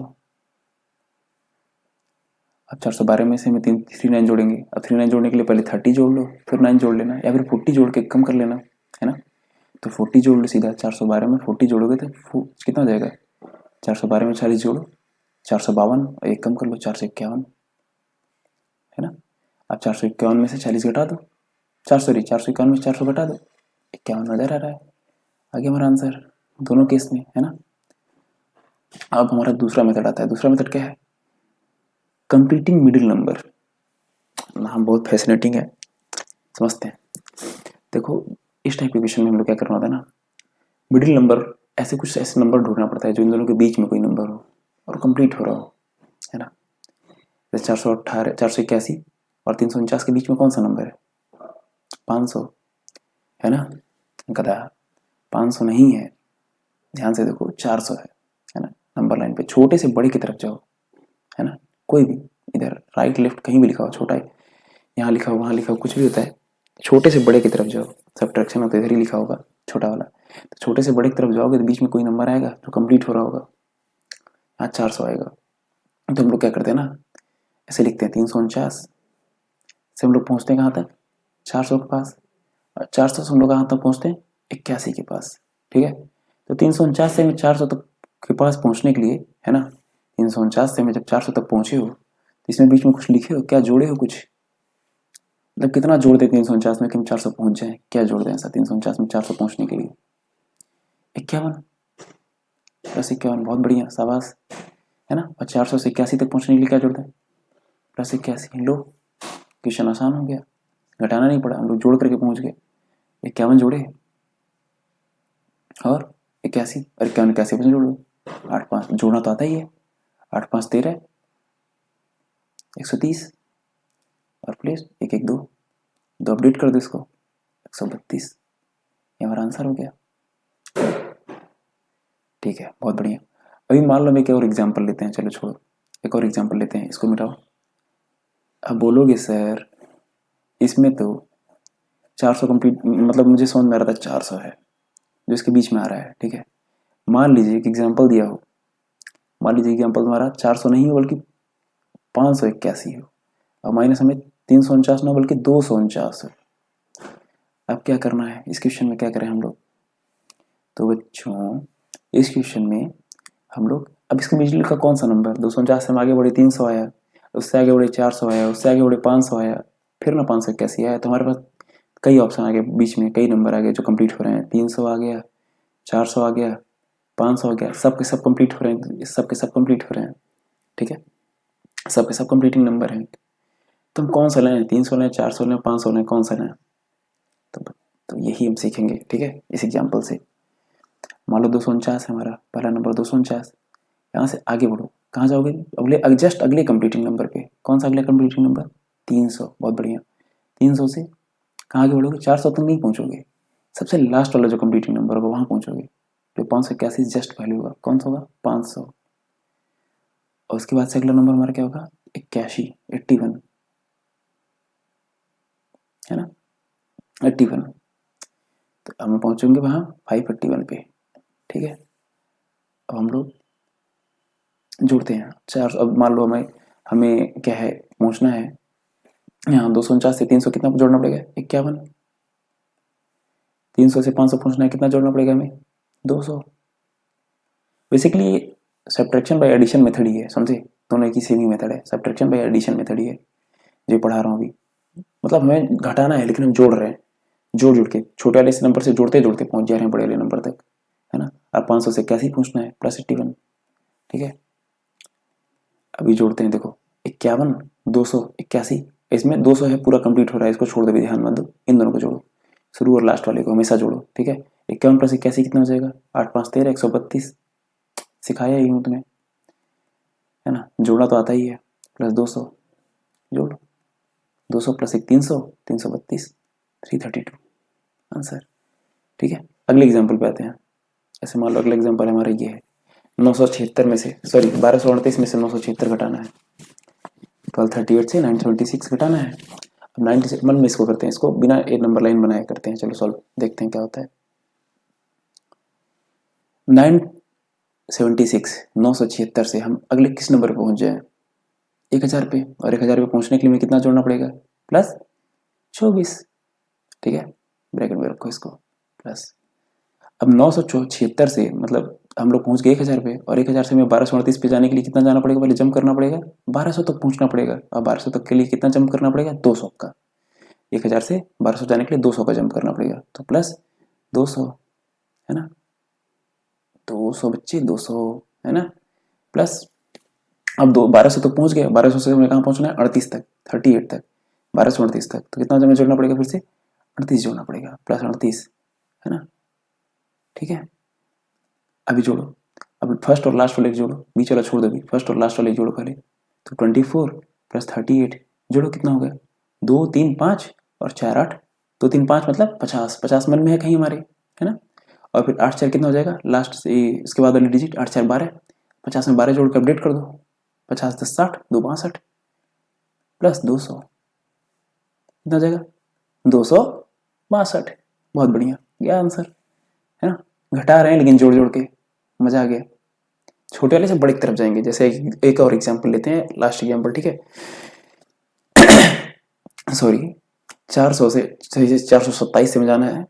अब 412 में से हमें 39 जोड़ेंगे, अब 39 जोड़ने के लिए पहले 30 जोड़ लो फिर 9 जोड़ लेना, या फिर 40 जोड़ के कम कर लेना, है ना। तो 40 जोड़ लो सीधा, 412 में 40 जोड़ोगे तो कितना हो जाएगा, 412 में 40 जोड़ो 452, और एक कम कर लो 451, है ना। अब 451 में से 40 घटा दो, 451 में 400 घटा दो, 51 नजर आ रहा है, आगे हमारा आंसर दोनों केस में, है ना। अब हमारा दूसरा मेथड आता है, दूसरा मेथड क्या है, कंप्लीटिंग मिडिल नंबर। नाम बहुत फैसिनेटिंग है, समझते हैं। देखो इस टाइप के क्वेश्चन में हम लोग क्या करना होता है ना, मिडिल नंबर, ऐसे कुछ ऐसे नंबर ढूंढना पड़ता है जो इन दोनों के बीच में कोई नंबर हो और कंप्लीट हो रहा हो, है ना। जैसे 418, 481 और 349 के बीच में कौन सा नंबर है, 500, है ना। गधा, 500 नहीं है, ध्यान से देखो 400 है ना। नंबर लाइन पे छोटे से बड़े की तरफ जाओ, है ना। कोई भी इधर राइट लेफ्ट कहीं भी लिखा हो, छोटा है यहाँ लिखा हो वहाँ लिखा हो, कुछ भी होता है, छोटे से बड़े की तरफ जाओ, सब्ट्रैक्शन हो तो इधर ही लिखा होगा छोटा वाला, तो छोटे से बड़े की तरफ जाओगे तो बीच में कोई नंबर आएगा जो कंप्लीट हो रहा होगा, यहाँ 400 आएगा। तो हम लोग क्या करते हैं ना, ऐसे लिखते हैं 349 से हम लोग पहुँचते हैं कहाँ तक, 400 के पास, और 400 से हम लोग कहाँ तक पहुँचते हैं, 81 के पास, ठीक है। तो 349 से हमें 400 तक के पास पहुँचने के लिए, है ना, 349 से हमें जब 400 तक पहुँचे हो तो इसमें बीच में कुछ लिखे हो क्या, जोड़े हो कुछ, मतलब कितना जोड़ दें 349 में कि हम 400 पहुँच जाएं, क्या जोड़ दें ऐसा 349 में 400 पहुँचने के लिए, 51 प्लस 51, बहुत बढ़िया शाबाश, है ना। और 400 से 81 तक पहुँचने के लिए क्या जोड़ दें, प्लस 81, लो क्वेश्चन आसान हो गया, घटाना नहीं पड़ा, हम लोग जोड़ करके पहुँच गए, 51 जोड़े और 81, और 51 81 में जोड़ दो, 8 5 जोड़ना तो आता ही है, 8 5 13, 130 और प्लेस 1 1 2, दो अपडेट कर दो इसको, 132, ये हमारा आंसर हो गया, ठीक है, बहुत बढ़िया। अभी मान लो हम एक और एग्जाम्पल लेते हैं, चलो छोड़ो, एक और एग्जाम्पल लेते हैं, इसको मिटाओ। अब बोलोगे सर इसमें तो 400 कंप्लीट, मतलब मुझे समझ में आ रहा था 400 है जो इसके बीच में आ रहा है, ठीक है। मान लीजिए कि एग्जाम्पल दिया हो, मान लीजिए एग्जाम्पल तुम्हारा 400 नहीं हो बल्कि 581 हो, और माइनस हमें 349 ना बल्कि 249 हो। अब क्या करना है इस क्वेश्चन में, क्या करें हम लोग, तो बच्चों इस क्वेश्चन में हम लोग, अब इसके मिडिल का कौन सा नंबर, 249 से हम आगे बढ़े 300 आया, उससे आगे बढ़े 400 आया, उससे आगे बढ़े 500 आया, फिर ना 581 आया, तो हमारे पास कई ऑप्शन आ गए, बीच में कई नंबर आ गए जो कंप्लीट हो रहे हैं, 300 आ गया, 400 आ गया, 500 आ गया, सब के सब कंप्लीट हो रहे हैं, सब के सब कंप्लीट हो रहे हैं, ठीक है, सब के सब कंप्लीटिंग नंबर हैं। तो हम कौन सा लें, 300 लें, 400 लें, 500 लें, कौन सा लें, तो यही हम सीखेंगे, ठीक है, इस एग्जाम्पल से। मान लो 249 है हमारा पहला नंबर, 249, यहाँ से आगे बढ़ो, कहाँ जाओगे, अगले जस्ट अगले कंप्लीटिंग नंबर पे, कौन सा अगले कंप्लीटिंग नंबर, 300, बहुत बढ़िया। 300 से कहाँ आगे बढ़ोगे, 400 तक नहीं पहुँचोगे, सबसे लास्ट वाला जो कंप्लीटिंग नंबर होगा वहाँ पहुँचोगे, जो 581 जस्ट पहले होगा, कौन सा होगा, 500, और उसके बाद से अगला नंबर हमारा क्या होगा, 81, 81, है ना, 81, तो हम पहुँचेंगे वहाँ 581 पे, ठीक है। अब हम लोग जोड़ते हैं 400, अब मान लो हमें हमें क्या है, पहुँचना है यहाँ 249 से 300 कितना जोड़ना पड़ेगा? 51। 300 से 500 पूछना है, कितना जोड़ना पड़ेगा हमें? 200। Basically subtraction by addition method ही है, समझे? दोनों एक ही सेम ही मेथड है, सब्ट्रैक्शन बाय एडिशन मेथड ही है जो पढ़ा रहा हूँ अभी। मतलब हमें घटाना है लेकिन हम जोड़ रहे हैं, जोड़ जोड़ के छोटे वाले नंबर से जोड़ते जोड़ते पहुंच जा रहे हैं बड़े वाले नंबर तक, है ना। अब 500 से 81 पूछना है, +81, ठीक है। अभी जोड़ते हैं, देखो 51, 281, इसमें 200 है, पूरा कंप्लीट हो रहा है, इसको छोड़ दो भी, ध्यान मत दो, इन दोनों को जोड़ो, शुरू और लास्ट वाले को हमेशा जोड़ो, ठीक है। 51 + 81 कितना हो जाएगा? 8 5 13, 132। सिखाया ही हूँ तुम्हें, है ना, जोड़ना तो आता ही है। प्लस 200 जोड़, 200 + 1 300, 332, 332 आंसर, ठीक है। अगले एग्जाम्पल पे आते हैं। ऐसे मान लो अगला एग्जाम्पल हमारा ये है, 976 में से, सॉरी 1238 में से 976 घटाना है, 1238 से 976 घटाना है। अब 96 मन में इसको करते हैं, इसको बिना एक नंबर लाइन बनाए करते हैं, चलो सॉल्व देखते हैं क्या होता है। 976 से हम अगले किस नंबर पे पहुंच जाए? 1000 पे, और 1000 पे पहुंचने के लिए हमें कितना जोड़ना पड़ेगा? +24, ठीक है, ब्रैकेट में रखो इसको प्लस। अब 976 से मतलब हम लोग पहुंच गए 1000 पे, और 1000 से हमें 1238 पे जाने के लिए कितना जाना पड़ेगा? पहले जंप करना पड़ेगा, 1200 तक पहुंचना पड़ेगा। और 1200 तक के लिए कितना जंप करना पड़ेगा? 200 का। 1000 से 1200 जाने के लिए 200 का जंप करना पड़ेगा, तो +200, है ना, 200 बच्चे, 200, है ना, प्लस। अब 1200 तक पहुंच गए, 1200 से हमें कहाँ पहुंचना है? 38 तक, 38 तक, 1238 तक, तो कितना हमें जोड़ना पड़ेगा? फिर से 38 जोड़ना पड़ेगा, +38, है ना, ठीक है। अभी जोड़ो, अब फर्स्ट और लास्ट वाले जोड़ो, बीच वाला छोड़ दो, अभी फर्स्ट और लास्ट वाले जोड़ो पहले। तो 24 + 38 जोड़ो, कितना हो गया? 2 3 5 और 4 8, 2 3 5 मतलब 50, 50 मन में है कहीं हमारे, है ना। और फिर 8 4 कितना हो जाएगा लास्ट से, इसके बाद वाली डिजिट 8 4 12, 50 में 12 जोड़ कर अपडेट कर दो, 50 10 60, 2 62 प्लस 200, कितना हो जाएगा? 262। बहुत बढ़िया, गया आंसर, है ना। घटा रहे हैं लेकिन जोड़ जोड़ के, मजा आ गया। छोटे वाले से बड़े की तरफ जाएंगे, जैसे एक और एग्जांपल लेते हैं, लास्ट एग्जांपल, ठीक है। सॉरी 400 से 427 से में जाना है,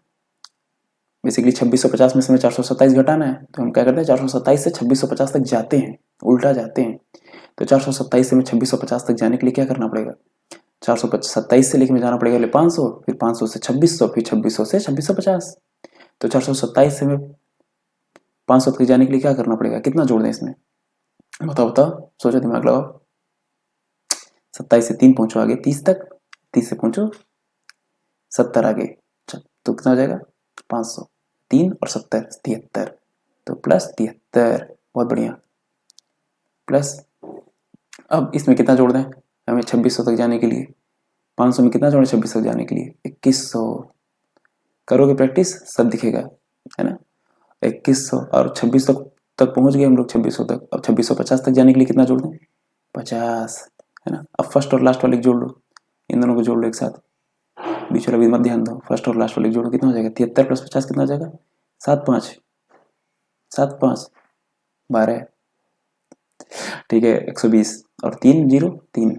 बेसिकली 2650 में से हमें 427 घटाना है, तो हम क्या करते हैं 427 से 2650 तक जाते हैं, उल्टा जाते हैं। तो 427 से हमें 2650 तक जाने के लिए क्या करना पड़ेगा? 427 से लेके में जाना पड़ेगा पहले 500, फिर 500 से 2600, फिर 2600 से 2650। तो 427 से हमें 500 तक जाने के लिए क्या करना पड़ेगा? कितना जोड़ दें इसमें? बताओ बताओ, सोचो, दिमाग लगाओ। 27 से 3 पहुंचो आगे 30 तक, 30 से पहुंचो 70 आगे, तो कितना हो जाएगा? 500, 3 और 70 73, तो +73, बहुत बढ़िया, प्लस। अब इसमें कितना जोड़ दें हमें 2600 तक जाने के लिए? 500 में कितना जोड़ें 2600 तक जाने के लिए? 2100। करोगे प्रैक्टिस सब दिखेगा, है ना। 2100 और 2600 तक पहुंच गए हम लोग, 2600 तक। अब 2650 तक जाने के लिए कितना जोड़ दें? 50, है ना। अब फर्स्ट और लास्ट वाले जोड़ लो, इन दोनों को जोड़ लो एक साथ, बीच वाला भी मत ध्यान दो, फर्स्ट और लास्ट वाले जोड़ो, कितना हो जाएगा? 73 + 50 कितना हो जाएगा? 7 5 7 5 12, ठीक है, 120 और 3 0 3,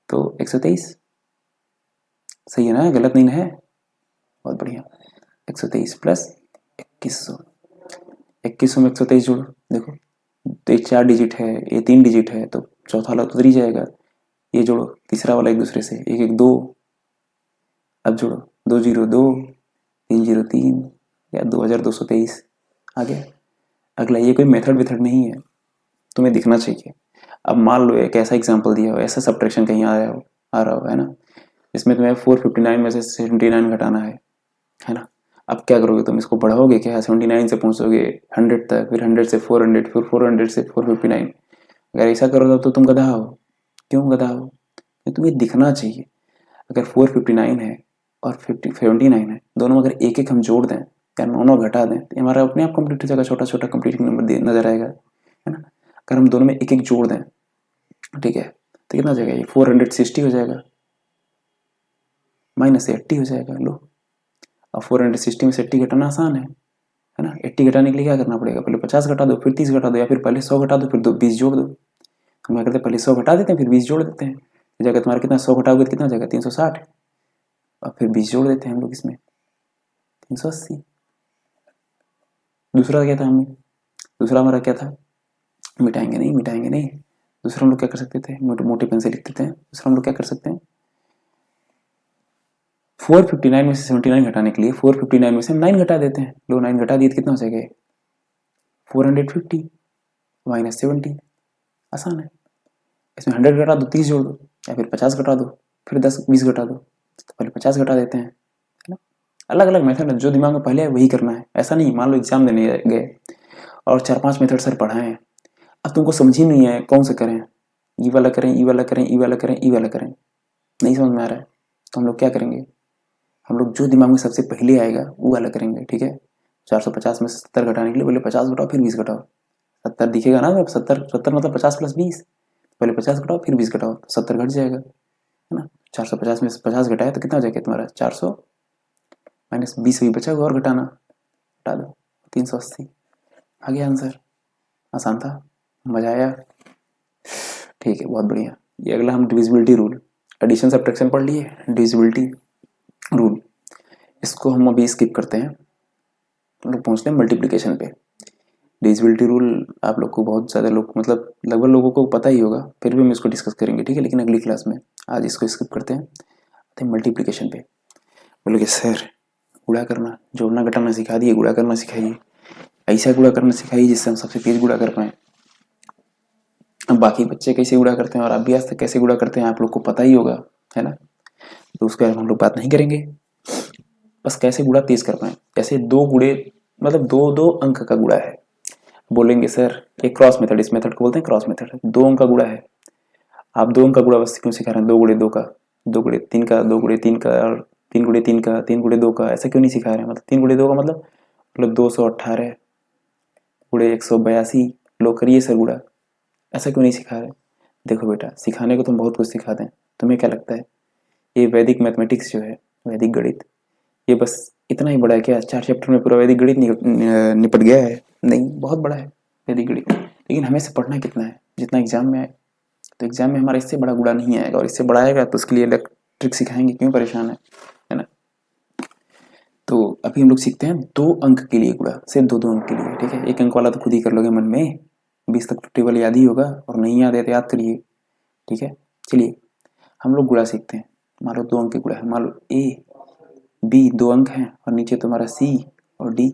तो 123, सही है ना, गलत नहीं है, बहुत बढ़िया। 123 + 2100, 2100 में 123 जोड़ो, देखो तो ये 4 डिजिट है, ये 3 डिजिट है, तो चौथा वाला तो उधर ही जाएगा, ये जोड़ो तीसरा वाला एक दूसरे से, 1 1 2, अब जोड़ो 2 0 2, 3 0 3, या 2223 आ गया। अगला, ये कोई मेथड वेथड नहीं है, तुम्हें दिखना चाहिए। अब मान लो एक ऐसा एग्जांपल दिया हो, ऐसा सब्ट्रैक्शन कहीं आ रहा हो, है ना, इसमें तुम्हें 459 में से 79 घटाना है ना। अब क्या करोगे तुम? इसको बढ़ाओगे क्या? 79 से पहुंचोगे 100 तक, फिर 100 से 400, फिर 400 से 459। अगर ऐसा करोगे तो तुम गधा हो। क्यों गधा हो? तो तुम्हें दिखना चाहिए। अगर 459 है और 79 है, दोनों अगर एक एक हम जोड़ दें या 9 घटा दें, तो हमारा अपने आप कंप्लीट हो जाएगा, छोटा छोटा कंप्लीट नंबर नजर आएगा, है ना। अगर हम दोनों में एक एक जोड़ दें, ठीक है, तो कितना हो जाएगा? ये 460 हो जाएगा, -80 हो जाएगा। लो, अब 460 में से 80 घटाना आसान है ना। 80 घटाने के लिए क्या करना पड़ेगा? पहले 50 घटा दो, फिर 30 घटा दो, या फिर पहले 100 घटा दो, फिर 20 जोड़ दो। हम क्या करते हैं, पहले 100 घटा देते हैं, फिर 20 जोड़ देते हैं, जगह तुम्हारा कितना 100 घटाओगे तो कितना हो जाएगा 360, और फिर 20 जोड़ देते हैं हम लोग इसमें 380। दूसरा क्या था हमें, दूसरा हमारा क्या था, मिटाएंगे नहीं। दूसरा हम लोग क्या कर सकते थे, मोटे पेन से लिख देते हैं। दूसरा हम लोग क्या कर सकते हैं, 459 में से 79 घटाने के लिए 459 में से 9 घटा देते हैं। लो 9 घटा दिए तो कितना हो जाएगा 450 माइनस 70। आसान है। इसमें 100 घटा दो, 30 जोड़ दो, या फिर 50 घटा दो, फिर 10-20 घटा दो। तो पहले 50 घटा देते हैं, है ना। अलग अलग मेथड है, जो दिमाग में पहले है वही करना है। ऐसा नहीं मान लो एग्जाम देने गए और 4-5 मेथड सर पढ़ाएं, अब तुमको समझ ही नहीं है कौन सा करें, ई वाला करें, ई वाला करें, ई वाला करें, ई वाला करें, नहीं समझ में आ रहा है, तो हम लोग क्या करेंगे, हम लोग जो दिमाग में सबसे पहले आएगा वो वाला करेंगे। ठीक है, 450 में से 70 घटाने के लिए पहले 50 घटाओ फिर 20 घटाओ। 70 दिखेगा ना, 70 मतलब 50 प्लस 20, पहले 50 घटाओ फिर 20 घटाओ तो 70 घट जाएगा, है ना। 450 में से 50 घटाया तो कितना हो जाएगा तुम्हारा 400 माइनस 20 भी बचा हुआ और घटाना, घटा दो 380। आ गया आंसर, आसान था, मजा आया। ठीक है, बहुत बढ़िया। ये अगला हम डिविजिबिलिटी रूल, एडिशन सब्ट्रैक्शन पढ़ लिए, डिविजिबिलिटी रूल इसको हम अभी स्किप करते हैं, हम लोग पहुँचते हैं मल्टीप्लिकेशन पे। डिविजिबिलिटी रूल आप लोग को बहुत ज़्यादा लोग मतलब लगभग लोगों को पता ही होगा, फिर भी हम इसको डिस्कस करेंगे, ठीक है, लेकिन अगली क्लास में। आज इसको स्किप करते हैं, आते हैं मल्टीप्लिकेशन पे। बोलोगे सर गुणा करना, जोड़ना घटाना सिखा दिए, गुणा करना सिखाइए, ऐसा गुणा करना सिखाइए जिससे हम सबसे तेज गुणा कर पाएँ। अब बाकी बच्चे कैसे गुणा करते हैं और आप भी आज तक कैसे गुणा करते हैं आप लोग को पता ही होगा, है ना, तो उसके बारे में हम लोग बात नहीं करेंगे। बस कैसे गुणा तेज कर पाए, कैसे दो गुणे मतलब दो दो अंक का गुणा है। बोलेंगे सर ये क्रॉस मेथड, इस मेथड को बोलते हैं क्रॉस मेथड, 2 अंक का गुणा है। आप 2 अंक का गुणा बस क्यों सिखा रहे हैं, 2 गुणे 2 का, 2 गुणे 3 का, 2 गुणे 3 का, और 3 गुणे 3 का, 3 गुणे 2 का, ऐसा क्यों नहीं सिखा रहे हैं। मतलब 3 गुणे 2 का मतलब 218 गुणे 182, लोग करिए सर गुणा, ऐसा क्यों नहीं सिखा रहे। देखो बेटा, सिखाने को तुम बहुत कुछ सिखाते हैं, तुम्हें क्या लगता है ये वैदिक मैथमेटिक्स जो है, वैदिक गणित, ये बस इतना ही बड़ा है क्या, 4 चैप्टर में पूरा वैदिक गणित निपट गया है, नहीं, बहुत बड़ा है वैदिक गणित। लेकिन हमें से पढ़ना कितना है, जितना एग्जाम में आए, तो एग्जाम में हमारा इससे बड़ा गुणा नहीं आएगा, और इससे बड़ा आएगा तो उसके लिए अलग ट्रिक सिखाएंगे, क्यों परेशान है ना। तो अभी हम लोग सीखते हैं 2 अंक के लिए गुणा, सिर्फ 2 अंक के लिए, ठीक है। 1 अंक वाला तो खुद ही कर लोगे मन में, 20 तक तो टेबल याद ही होगा, और नहीं याद है तो याद करिए, ठीक है। चलिए हम लोग गुणा सीखते हैं। मान लो 2 अंक के गुणा है, मान लो ए बी 2 अंक हैं और नीचे तुम्हारा सी और डी,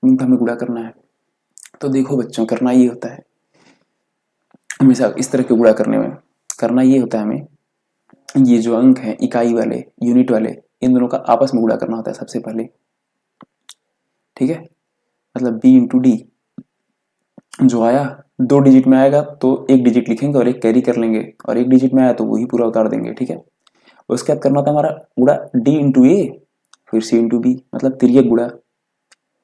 इनका हमें गुणा करना है। तो देखो बच्चों, करना ये होता है हमेशा इस तरह के गुणा करने में, करना ये होता है हमें, ये जो अंक हैं इकाई वाले, यूनिट वाले, इन दोनों का आपस में गुणा करना होता है सबसे पहले, ठीक है। मतलब बी इंटू डी जो आया 2 डिजिट में आएगा तो 1 डिजिट लिखेंगे और 1 कैरी कर लेंगे, और 1 डिजिट में आया तो वही पूरा उतार देंगे, ठीक है। उसके बाद करना था हमारा गुणा डी इंटू ए फिर सी इंटू बी, मतलब तिर्यक गुणा,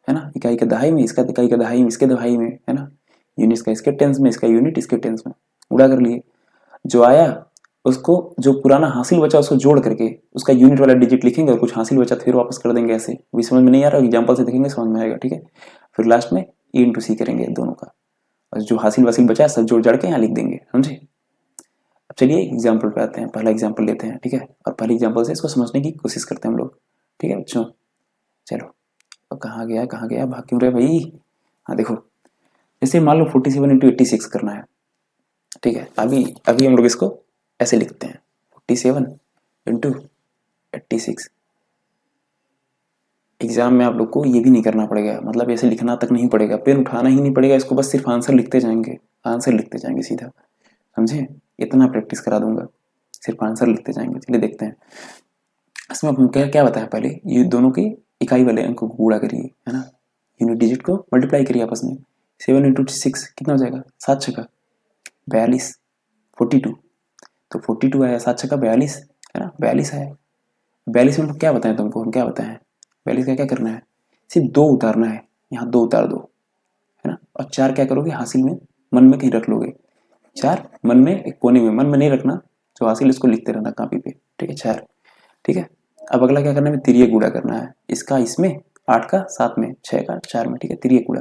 है ना, इकाई का दहाई में इसका, इकाई का दहाई में इसके दहाई में, है ना, यूनिट का इसके टेंस में, इसका यूनिट इसके टेंस में, गुणा कर लिए। जो आया उसको, जो पुराना हासिल बचा उसको जोड़ करके उसका यूनिट वाला डिजिट लिखेंगे, और कुछ हासिल बचा तो फिर वापस कर देंगे। ऐसे भी समझ में नहीं आ रहा, एग्जाम्पल से देखेंगे समझ में आएगा, ठीक है। फिर लास्ट में ए इंटू सी करेंगे दोनों का, और जो हासिल वासिल बचा है सब जोड़ जड़ के यहाँ लिख देंगे, समझे। अब चलिए एग्जाम्पल पे आते हैं, पहला एग्जाम्पल लेते हैं, ठीक है, और पहले एग्जाम्पल से इसको समझने की कोशिश करते हैं हम लोग, ठीक है बच्चों। चलो अब कहाँ गया, भाग क्यों रहे भाई। हाँ देखो, जैसे मान लो 47 इंटू 86 करना है, ठीक है। अभी अभी हम लोग इसको ऐसे लिखते हैं 47 इंटू 86। एग्जाम में आप लोग को ये भी नहीं करना पड़ेगा, मतलब ऐसे लिखना तक नहीं पड़ेगा, पेन उठाना ही नहीं पड़ेगा, इसको बस सिर्फ आंसर लिखते जाएंगे, आंसर लिखते जाएंगे सीधा, समझे। इतना प्रैक्टिस करा दूंगा, सिर्फ आंसर लिखते जाएंगे। चलिए देखते हैं इसमें हम क्या क्या बताया, पहले ये दोनों के इकाई वाले अंक को गुणा करिए, है ना, यूनिट डिजिट को मल्टीप्लाई करिए आपस में। 7 इंटू 6 कितना हो जाएगा, 7 छक्का 42, 42, तो 42 आया, 7 छक्का 42, है ना, 42 आया। 42 में हम क्या बताएं तुमको, हम क्या बताएं 42 का क्या करना है, सिर्फ 2 उतारना है, यहाँ 2 उतार दो, है ना, और 4 क्या करोगे हासिल में, मन में कहीं रख लोगे, 4 मन में एक कोने में, मन में नहीं रखना, जो हासिल इसको लिखते रहना कॉपी पे, ठीक है, 4, ठीक है। अब अगला क्या करना है, तिर्यक गुणा करना है, इसका इसमें, 8 का 7 में, 6 का 4 में, ठीक है, तिर्यक गुणा।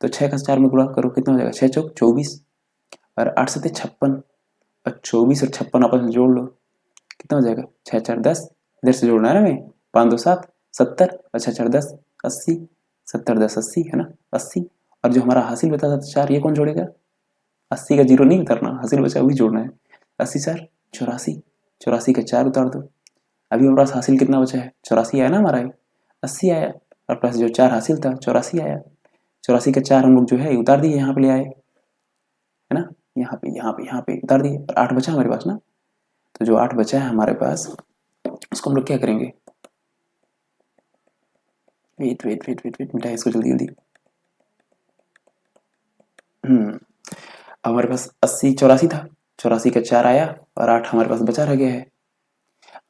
तो 6 का 4 में गुणा करो, कितना हो जाएगा, 6 चौक 24, और 8 7 56, और 24 और 56 आपस में जोड़ लो, कितना हो जाएगा? 6 4 10, इधर से जोड़ना है ना हमें, 5 2 7 70 और 6 4 10 80, 70 10 80 है ना, 80। और जो हमारा हासिल बता था 4, ये कौन जोड़ेगा? 80 का जीरो नहीं उतारना, हासिल बचा वही जोड़ना है। 80 4 84, 84 का 4 उतार दो। अभी हमारे पास हासिल कितना बचा है? 84 आया ना हमारा, 80 आया, और प्लस जो 4 हासिल था 84 आया। 84 का 4 हम लोग जो है उतार दिए, यहाँ पे ले आए, है ना, यहाँ पे यहाँ पे यहाँ पे उतार दिए, और 8 बचा हमारे पास ना। तो जो 8 बचा है हमारे पास, उसको हम लोग क्या करेंगे? Wait wait wait wait wait, मिटाइए इसको जल्दी जल्दी। हमारे पास 80 84 था, 84 का 4 आया और 8 हमारे पास बचा रह गया है।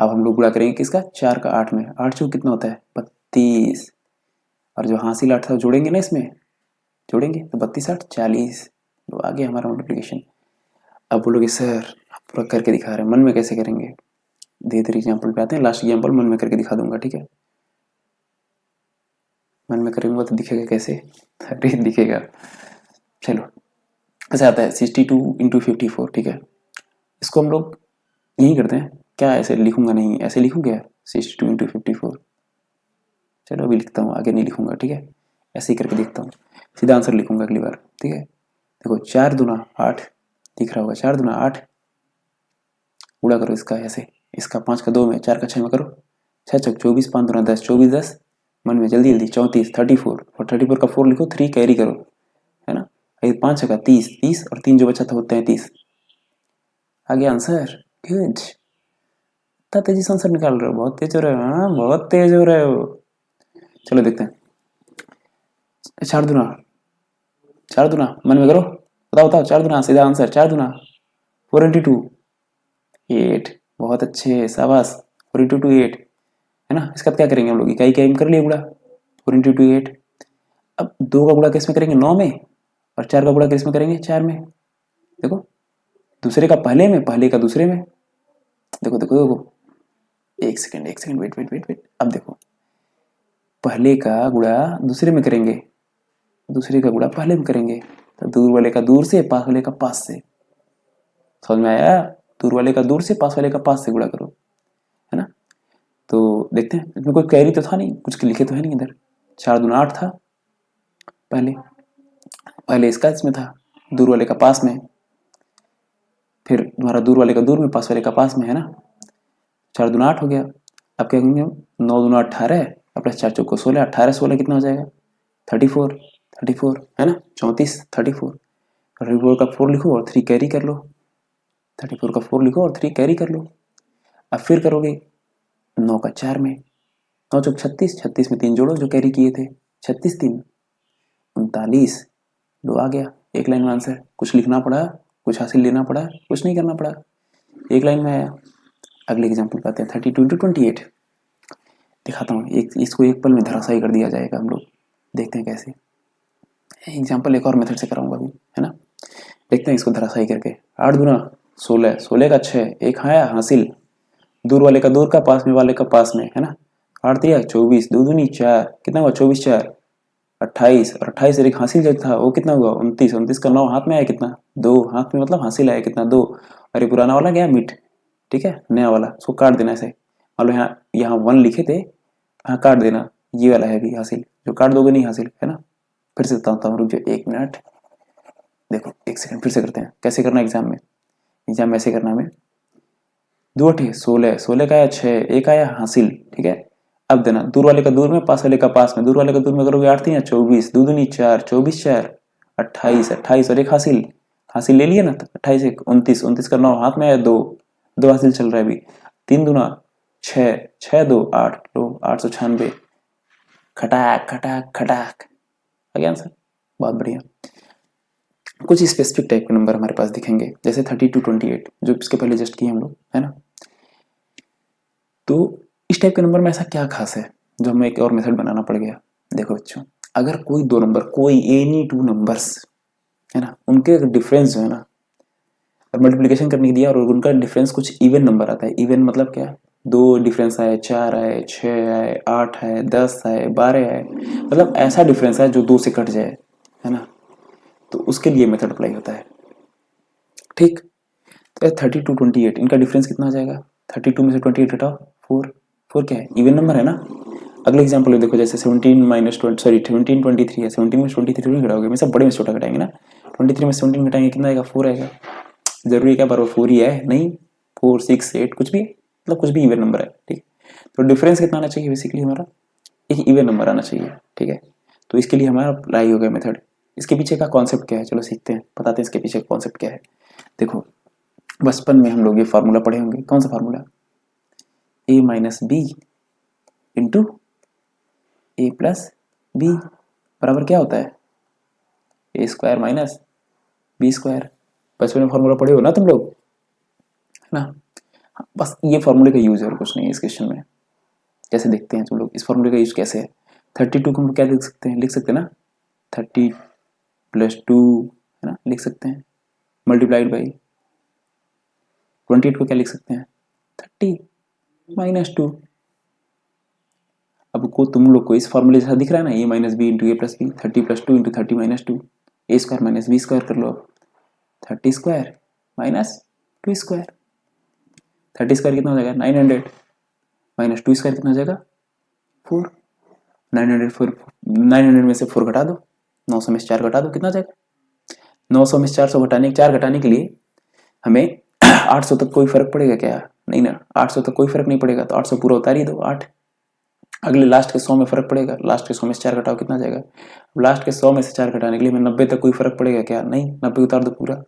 अब हम लोग गुणा करेंगे किसका? 4 का 8 में, 8 चौक कितना होता है? 32, और जो हासिल 8 था जोड़ेंगे ना, इसमें जोड़ेंगे तो 32 8 40, तो आ गया हमारा मल्टीप्लिकेशन। अब बोलोगे सर पूरा करके दिखा रहे हैं, मन में कैसे करेंगे? धीरे धीरे एग्जाम्पल पे आते हैं, लास्ट एग्जाम्पल मन में करके दिखा दूंगा, ठीक है? मन में करेंगे तो दिखेगा कैसे? अरे दिखेगा, चलो। ऐसा आता है 62 इंटू 54, ठीक है? इसको हम लोग यही करते हैं क्या? ऐसे लिखूंगा नहीं, ऐसे लिखूंगा 62 इंटू 54। चलो अभी लिखता हूँ, आगे नहीं लिखूंगा, ठीक है? ऐसे ही करके देखता हूँ, सीधा आंसर लिखूंगा अगली बार, ठीक है? देखो 4 दूना 8 दिख रहा होगा, 4 दूना 8, गुणा करो इसका ऐसे, इसका 5 का 2 में, 4 का 6 में करो, 6 चौक 24, 5 दूना 10, 24 10, मन में जल्दी जल्दी 34 34, और 34 का 4 लिखो, 3 कैरी करो, है ना? 5 का 30 30, और 3 जो बचा था वो 33, आ गया आंसर। गुड, इतना तेजी से आंसर निकाल रहे हो, बहुत तेज हो रहे हो, हाँ बहुत तेज हो रहे हो। चलो देखते हैं, 4 दूना मन में करो, बताओ बताओ, 4 दूना सीधा आंसर, 4 दूना 4 into 2 8, बहुत अच्छे, शाबाश। 4 into 2 8, है ना? इसका क्या करेंगे हम लोग? इकाई इकाई में कर लिए गुणा, 4 into 2 8। अब 2 का गुणा किस में करेंगे? 9 में, और 4 का गुणा किस में करेंगे? 4 में। देखो दूसरे का पहले में, पहले का दूसरे में, देखो देखो देखो, एक second wait wait wait wait. अब देखो पहले का गुणा दूसरे में करेंगे, दूसरे का गुणा पहले में करेंगे, तो दूर वाले का दूर से, पास वाले का पास से, समझ में आया? दूर वाले का दूर से, पास वाले का पास से गुणा करो, है ना? तो देखते हैं, इसमें कोई कैरी तो था नहीं, कुछ लिखे तो है नहीं इधर। 4 दूना 8 था पहले, पहले इसका इसमें था, दूर वाले का पास में, फिर तुम्हारा दूर वाले का दूर में, पास वाले का पास में, है ना? 4 दूना 8 हो गया। अब क्या करेंगे हम? 9 दूना 18, और प्लस 4 चौको 16, 18 16 कितना हो जाएगा? 34 34, है ना? 34 34, 34 का 4 लिखो और 3 कैरी कर लो, 34 का 4 लिखो और 3 कैरी कर लो। अब फिर करोगे 9 का 4 में, 9 चौक 36, 36 में 3 जोड़ो जो कैरी किए थे, 36 3 39, लो आ गया एक लाइन में आंसर। कुछ लिखना पड़ा, कुछ हासिल लेना पड़ा, कुछ नहीं करना पड़ा, एक लाइन में आया। अगले एग्जाम्पल पे आते हैं, 32 into 28 दिखाता हूँ, एक इसको एक पल में धराशायी कर दिया जाएगा हम लोग, देखते हैं कैसे। एग्जाम्पल एक और मेथड से कराऊंगा अभी, है ना? देखते हैं इसको धराशायी करके। 8 दूना 16, 16 का 6, एक आया हासिल, दूर वाले का दूर का, पास में वाले का पास में, है ना? 8 दिया 24, 2 दूनी 4, कितना हुआ? 24 4 28, और 28 एक हासिल जो था वो कितना हुआ? 29, 29 का 9 हाथ में आया कितना? 2 हाथ में, मतलब हासिल आया कितना? 2, और ये पुराना वाला गया मिट, ठीक है? नया वाला उसको काट देना ऐसे, मान लो यहाँ यहाँ 1 लिखे थे, यहाँ काट देना, ये वाला है भी हासिल, जो काट दोगे नहीं हासिल, है ना? फिर से बताता हूँ, रुक जाओ 1 मिनट, देखो 1 सेकंड, फिर से करते हैं कैसे करना एग्जाम में। एग्जाम में ऐसे करना हमें, 2 8 16, 16 का आया 6, एक आया हासिल, ठीक है? अब देना दूर वाले का दूर में, पास वाले का पास में, दूर वाले का दूर में करोगे 8 3 24, 2 दूनी 4, 24 4 28, 28 और एक हासिल, हासिल ले लिया ना, 28 1 29, 29 का 9 हाथ में आया, 2 2 हासिल चल रहा है अभी, 3 दूना 6, 6 2 8, लो 896, खटाक खटाक खटाक, आ गया आंसर। बहुत बढ़िया। कुछ स्पेसिफिक टाइप के नंबर हमारे पास दिखेंगे, जैसे 32 28 जो इसके पहले जस्ट किए हम लोग, है ना? तो इस टाइप के नंबर में ऐसा क्या खास है जो हमें एक और मेथड बनाना पड़ गया? देखो बच्चों, अगर कोई दो नंबर, कोई एनी 2 नंबर्स, है ना, उनके डिफरेंस जो है ना, मल्टीप्लिकेशन करने के दिया और उनका डिफरेंस कुछ इवन नंबर आता है। इवन मतलब क्या? 2 डिफरेंस आए, 4 आए, 6 आए, 8 आए, 10 आए, 12 आए, मतलब ऐसा डिफरेंस है जो 2 से कट जाए, है ना? तो उसके लिए मेथड अप्लाई होता है, ठीक? 32 28, इनका डिफरेंस कितना आ जाएगा? 32 में से 28 घटाओ 4, 4 क्या है? इवन नंबर है ना। अगले एग्जाम्पल देखो, जैसे 17 माइनस 20 सॉरी 17 23 है, 17 में 23 थोड़ी घटाओगे, हमेशा बड़े में छोटा घटाएंगे ना। 23 में 17 घटाएंगे कितना आएगा? 4 आएगा। जरूरी है क्या बार 4 ही है? नहीं, 4 6 8 कुछ भी, मतलब कुछ भी इवन नंबर है, ठीक है। तो डिफरेंस कितना आना चाहिए? बेसिकली हमारा एक इवन नंबर आना चाहिए, ठीक है। तो इसके लिए हमारा अप्लाई हो गया मेथड। इसके पीछे का कॉन्सेप्ट क्या है, चलो सीखते हैं, बताते हैं इसके पीछे का कॉन्सेप्ट क्या है। देखो, बचपन में हम लोग ये फार्मूला पढ़े होंगे। कौन सा formula? a minus B into A plus b बराबर क्या होता है? A square minus B square. बचपन में फार्मूला पढ़े हो ना तुम लोग, है ना। बस ये फार्मूले का यूज है और कुछ नहीं है इस क्वेश्चन में। कैसे देखते हैं तुम लोग इस फार्मूले का यूज कैसे है? 32 को हम क्या लिख सकते हैं? लिख सकते हैं ना 30 प्लस 2, है ना, लिख सकते हैं, मल्टीप्लाइड बाई 28 को क्या लिख सकते हैं? 30 माइनस 2। अब को तुम लोग को इस फॉर्मूले जैसा दिख रहा है ना, A minus B into A plus B, 30 plus 2 into 30 minus 2, A square minus B square कर लो। अब 30 स्क्वायर माइनस 2 स्क्वायर, 30 स्क्वायर कितना हो जाएगा? 900 माइनस 2 स्क्वायर कितना हो जाएगा? 4। 900 में से 4 घटा दो, 900 में से 4 घटा दो, कितना जाएगा? 900 में से 400 घटाने 4 घटाने के लिए हमें 800 तक कोई फर्क पड़ेगा क्या? नहीं ना, 800 तक कोई फर्क नहीं पड़ेगा, तो 800 पूरा उतार ही दो 8। अगले लास्ट के 100 में फर्क पड़ेगा, लास्ट के 100 में से 4 घटाओ, कितना जाएगा? लास्ट के 100 में से 4 घटाने के लिए हमें 90 तक कोई फर्क पड़ेगा क्या? नहीं, 90 उतार दो पूरा।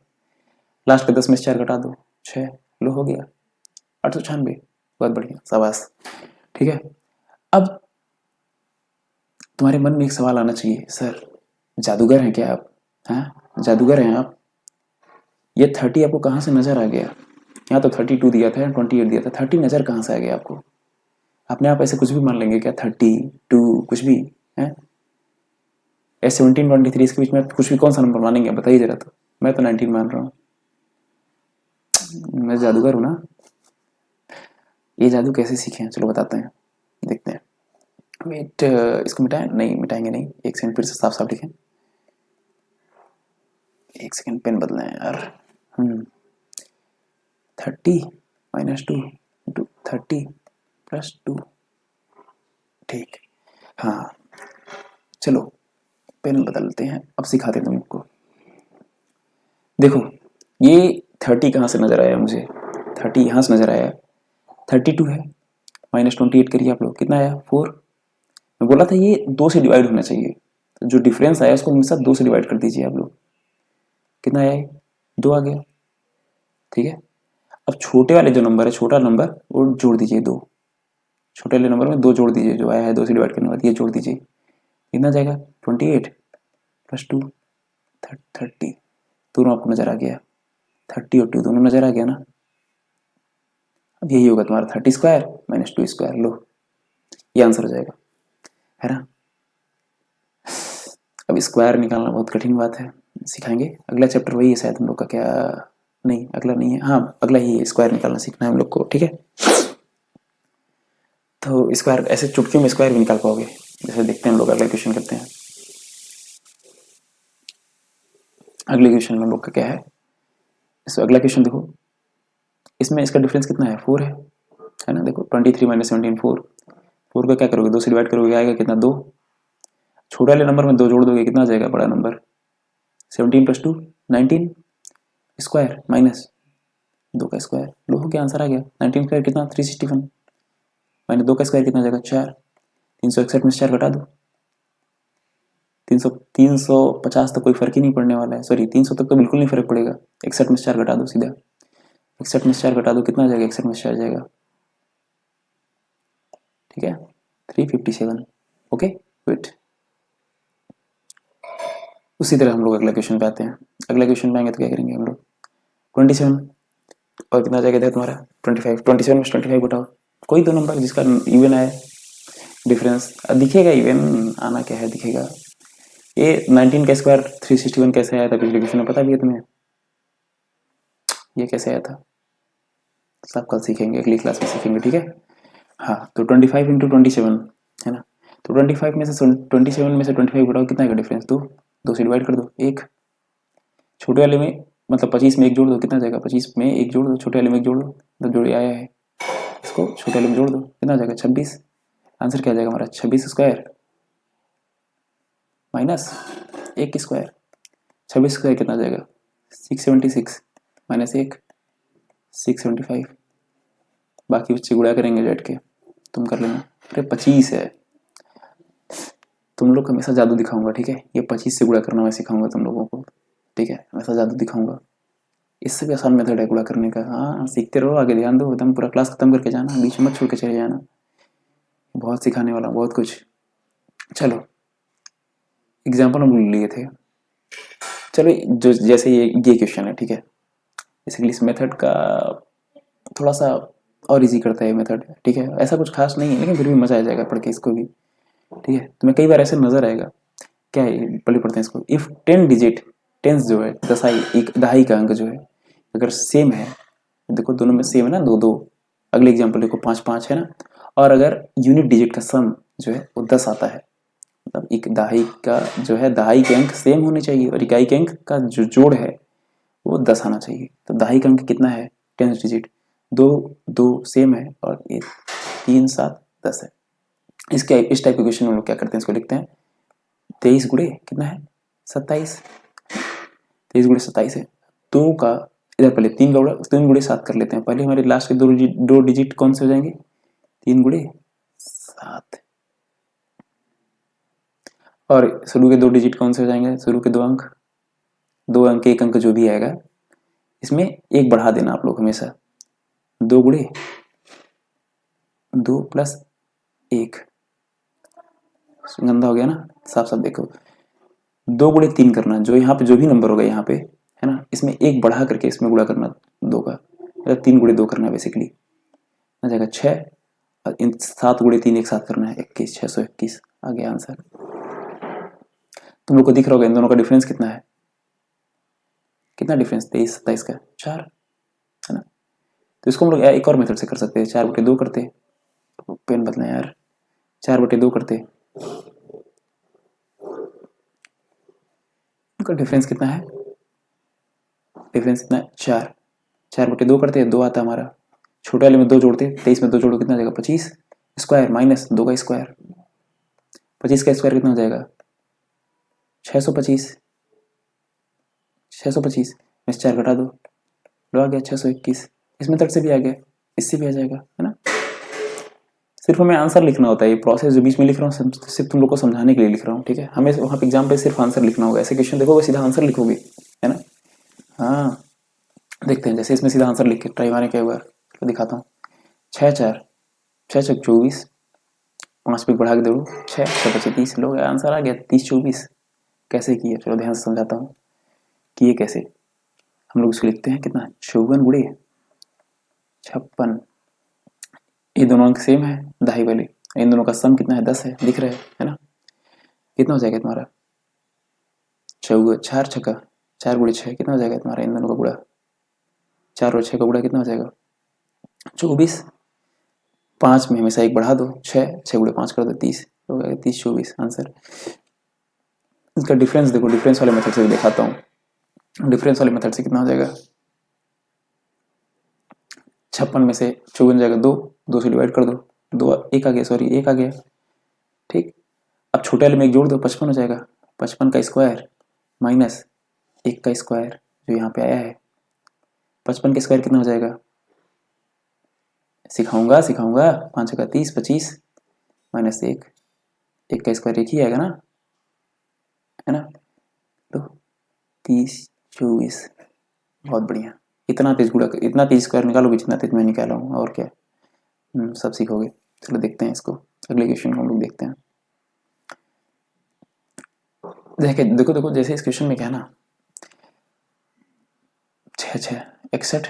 लास्ट के 10 में से 4 घटा दो 6, लो हो गया 896। बहुत बढ़िया, शाबाश, ठीक है। अब तुम्हारे मन में एक सवाल आना चाहिए, सर जादूगर हैं क्या आप? हाँ, जादूगर हैं आप? ये 30 आपको कहाँ से नजर आ गया? यहाँ तो 32 दिया था, 28 दिया था, 30 नजर कहाँ से आ गया आपको? अपने आप ऐसे कुछ भी मान लेंगे क्या? 32 कुछ भी है? 17 23 इसके बीच में कुछ भी कौन सा नंबर मानेंगे बताइए जरा। तो मैं तो 19 मान रहा हूँ, मैं जादूगर हूँ ना। ये जादू कैसे सीखे हैं, चलो बताते हैं, देखते हैं। वेट, इसको मिटाएं? नहीं मिटाएंगे नहीं, एक सेकंड फिर से साफ साफ लिखें, एक सेकंड पेन बदलें यार। 30 माइनस 2 इंटू 30 प्लस 2, ठीक। हाँ चलो पेन बदलते हैं, अब सिखाते हैं तुमको। देखो ये 30 कहाँ से नजर आया मुझे? 30 यहाँ से नजर आया, 32 है, माइनस 28 करिए आप लोग, कितना आया? 4। मैं बोला था ये 2 से डिवाइड होना चाहिए, तो जो डिफरेंस आया उसको हमेशा 2 से डिवाइड कर दीजिए आप लोग। कितना आया? 2 आ गया, ठीक है। अब छोटे वाले जो नंबर है, छोटा नंबर वो जोड़ दीजिए 2, छोटे वाले नंबर में 2 जोड़ दीजिए, जो आया है 2 से डिवाइड करने के बाद ये जोड़ दीजिए, कितना जाएगा? 28 प्लस 2 30, दोनों आपको नजर आ गया, 30 और 2 दोनों नजर आ गया ना। अब यही होगा तुम्हारा 30 स्क्वायर माइनस 2 स्क्वायर, लो ये आंसर हो जाएगा, है ना। अब स्क्वायर निकालना बहुत कठिन बात है, सिखाएंगे। अगला चैप्टर वही है शायद हम लोग का, क्या नहीं अगला नहीं है, हाँ अगला ही है, स्क्वायर निकालना सीखना है हम लोग को, ठीक है। तो स्क्वायर ऐसे चुटकियों में स्क्वायर भी निकाल पाओगे, जैसे देखते हैं हम लोग। अगला क्वेश्चन करते हैं। अगले क्वेश्चन में हम लोग का क्या है, इसको अगला क्वेश्चन देखो, इसमें इसका डिफरेंस कितना है? 4 है ना। देखो 23 माइनस 17 4, 4 का क्या करोगे? 2 से डिवाइड करोगे, आएगा कितना? 2। छोटे वाले नंबर में 2 जोड़ दोगे, कितना आ जाएगा बड़ा नंबर? 17 प्लस 2 19 स्क्वायर माइनस 2 का स्क्वायर, लो हो गया आंसर आ गया। 19 स्क्वायर कितना? 361 माइनस 2 का स्क्वायर कितना जाएगा? 4। 361 में से 4 घटा दो, 350 तक कोई फर्क ही नहीं पड़ने वाला है, सॉरी 300 तक तो बिल्कुल नहीं फर्क पड़ेगा। 61 में से 4 घटा दो सीधा, 61 में से 4 घटा दो, कितना जाएगा? 61 में से 4 जाएगा, ठीक है 357। ओके वेट, उसी तरह हम लोग अगला क्वेश्चन पे आते हैं। अगला क्वेश्चन में आएंगे तो क्या करेंगे हम लोग? 27 और कितना जाएगा तुम्हारा? 25। 27 में 25 घटाओ, कोई दो नंबर जिसका इवन आए, डिफरेंस दिखेगा, इवन आना क्या है दिखेगा। ये 19 का स्क्वायर 361 कैसे आया था पिछले क्वेश्चन में, पता भी है तुम्हें? ये कैसे आया था सब कल सीखेंगे, अगली क्लास में सीखेंगे, ठीक है। हाँ तो 25 इंटू 27 है ना, तो 25 में से 27 में से 25 घटाओ, कितना आएगा डिफरेंस? 2 से डिवाइड कर दो 1। छोटे वाले में मतलब 25 में एक जोड़ दो कितना जाएगा, 25 में एक जोड़ दो, छोटे वाले में एक जोड़ दो, मतलब जोड़े आया है, इसको छोटे वाले में जोड़ दो, कितना हो जाएगा 26। आंसर क्या आ जाएगा हमारा 26 स्क्वायर माइनस 1 स्क्वायर। 26 स्क्वायर कितना आ जाएगा 676 माइनस 1 675। बाकी बच्चे गुणा करेंगे बैठ के, तुम कर लेना। अरे 25 है, तुम लोग को हमेशा जादू दिखाऊंगा, ठीक है। ये 25 से गुणा करना मैं सिखाऊंगा तुम लोगों को, ठीक है। हमेशा जादू दिखाऊंगा, इससे भी आसान मेथड है गुणा करने का। हाँ सीखते रहो, आगे ध्यान दो, एकदम पूरा क्लास खत्म करके जाना, बीच में मत छोड़ के चले जाना, बहुत सिखाने वाला बहुत कुछ। चलो एग्जाम्पल हम लिए थे, चलो जो जैसे ये क्वेश्चन है, ठीक है। बेसिकली इस मेथड का थोड़ा सा और इजी करता है मेथड, ठीक है। ऐसा कुछ खास नहीं है, लेकिन फिर भी मजा आ जाएगा पढ़ के इसको भी, ठीक है। तुम्हें कई बार ऐसे नजर आएगा, क्या है पढ़ते पढ़ते हैं इसको। इफ 10 डिजिट, टेंस जो है दसाई, एक दहाई का अंक जो है अगर सेम है, देखो दोनों में सेम है ना, दो दो। अगले एग्जाम्पल देखो 5 5 है ना, और अगर यूनिट डिजिट का सम जो है वो 10 आता है, मतलब एक दहाई का जो है, दहाई के अंक सेम होने चाहिए और इकाई के अंक का जो जोड़ है वो 10 आना चाहिए। तो दहाई का अंक कितना है 10 डिजिट, दो दो सेम है और एक 3 7 10 है। इसके इस टाइप के क्वेश्चन में लोग क्या करते हैं, इसको लिखते हैं 23 गुणे कितना है 27, 23 गुणे 27 है। दो का इधर पहले 3 का 3 गुणे 7 कर लेते हैं, पहले हमारे लास्ट के दो डिजिट कौन से हो जाएंगे 3 गुणे 7, और शुरू के 2 डिजिट कौन से हो जाएंगे, शुरू के 2 अंक, 2 अंक 1 अंक जो भी आएगा इसमें एक बढ़ा देना आप लोग हमेशा, 2 गुणे 2 प्लस 1, गंदा हो गया ना, साफ साफ देखो 2 गुणे 3 करना, जो यहाँ पे जो भी नंबर होगा यहाँ पे है ना, इसमें एक बढ़ा करके इसमें गुणा करना 2 का, मतलब 3 गुणे 2 करना बेसिकली आ जाएगा 6, और इन 7 गुणे 3 एक साथ करना है 21, 621 आ गया आंसर। तुम लोग को दिख रहा होगा इन दोनों का डिफरेंस कितना है, कितना डिफरेंस 23 27 का 4 है ना। तो इसको हम लोग एक और मेथड से कर सकते हैं, 4/2 करते, पेन बदलें यार, 4/2 करते, इनका डिफरेंस कितना है, डिफरेंस कितना है 4, 4/2 करते हैं 2 आता है हमारा, छोटे वाले में 2 जोड़ते, 23 में 2 जोड़ो कितना आ जाएगा 25 स्क्वायर माइनस 2 का स्क्वायर, 25 का स्क्वायर कितना हो जाएगा 625, 625 में से 4 घटा दो, लो आ गया 621। इस मेथड से भी आ गया, इससे भी आ जाएगा है ना। सिर्फ हमें आंसर लिखना होता है, ये प्रोसेस जो बीच में लिख रहा हूँ सिर्फ तुम लोग को समझाने के लिए लिख रहा हूँ, ठीक है। हमें वहाँ पे एग्जाम पे सिर्फ आंसर लिखना होगा, ऐसे क्वेश्चन देखोगे सीधा आंसर लिखोगे है ना। हाँ देखते हैं, जैसे इसमें सीधा आंसर लिख के ट्राई मारें क्या बार, तो दिखाता हूँ। 6 4 6 6 24, 5 पे बढ़ा के दो 6 6 बचे 30, लोग आंसर आ गया 30 24। कैसे किए, चलो ध्यान से समझाता हूँ कि ये कैसे। हम लोग इसको लिखते हैं कितना 54 गुणे 56, ये दोनों अंक सेम है दहाई वाले, इन दोनों का सम कितना है 10 है, दिख रहा है ना। कितना हो जाएगा तुम्हारा 4 छक्का 4 गुणे 6 कितना हो जाएगा तुम्हारा, इन दोनों का गुणा 4 और 6 का गुणा कितना हो जाएगा 24, 5 में हमेशा एक बढ़ा दो 6 6 गुणे 5 कर दो 30, हो गया 30 24 आंसर। इसका डिफरेंस देखो, डिफरेंस वाले मेथड से भी दिखाता हूँ, डिफरेंस वाले मेथड से कितना हो जाएगा 56 में से 54 जाएगा 2 से डिवाइड कर दो, 2 एक आ गया, सॉरी 1 आ गया, ठीक। अब छोटे वाले में एक जोड़ दो 55 हो जाएगा, 55 का स्क्वायर माइनस 1 का स्क्वायर जो यहाँ पे आया है, 55 का स्क्वायर कितना हो जाएगा सिखाऊंगा सिखाऊंगा, 5 का 30 25 माइनस 1, 1 का स्क्वायर 1 ही आएगा ना, है ना। तो 30 24, बहुत बढ़िया। इतना तेज गुणा, इतना तेज स्क्वायर निकालोगे जितना तेज मैं निकाला हूँ, और क्या सब सीखोगे। चलो देखते हैं इसको, अगले क्वेश्चन को हम लोग देखते हैं। देखो देखो जैसे इस क्वेश्चन में क्या है ना 6 6 61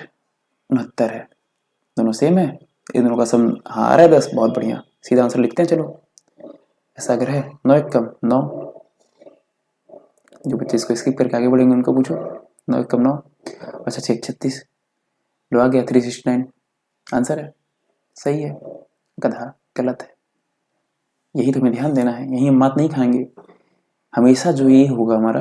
69 है, दोनों सेम है, इन दोनों का सम हाँ आ रहा है 10, बहुत बढ़िया। सीधा आंसर लिखते हैं, चलो ऐसा अगर है 9 1 कम 9, जो बच्चे इसको स्किप करके आगे बढ़ेंगे उनको पूछो, 9 1 कम 9, अच्छा 6 36, लो आ गया 369 आंसर है, सही है। गधा गलत है, यही तुम्हें ध्यान देना है, यही हम मात नहीं खाएंगे। हमेशा जो ये होगा हमारा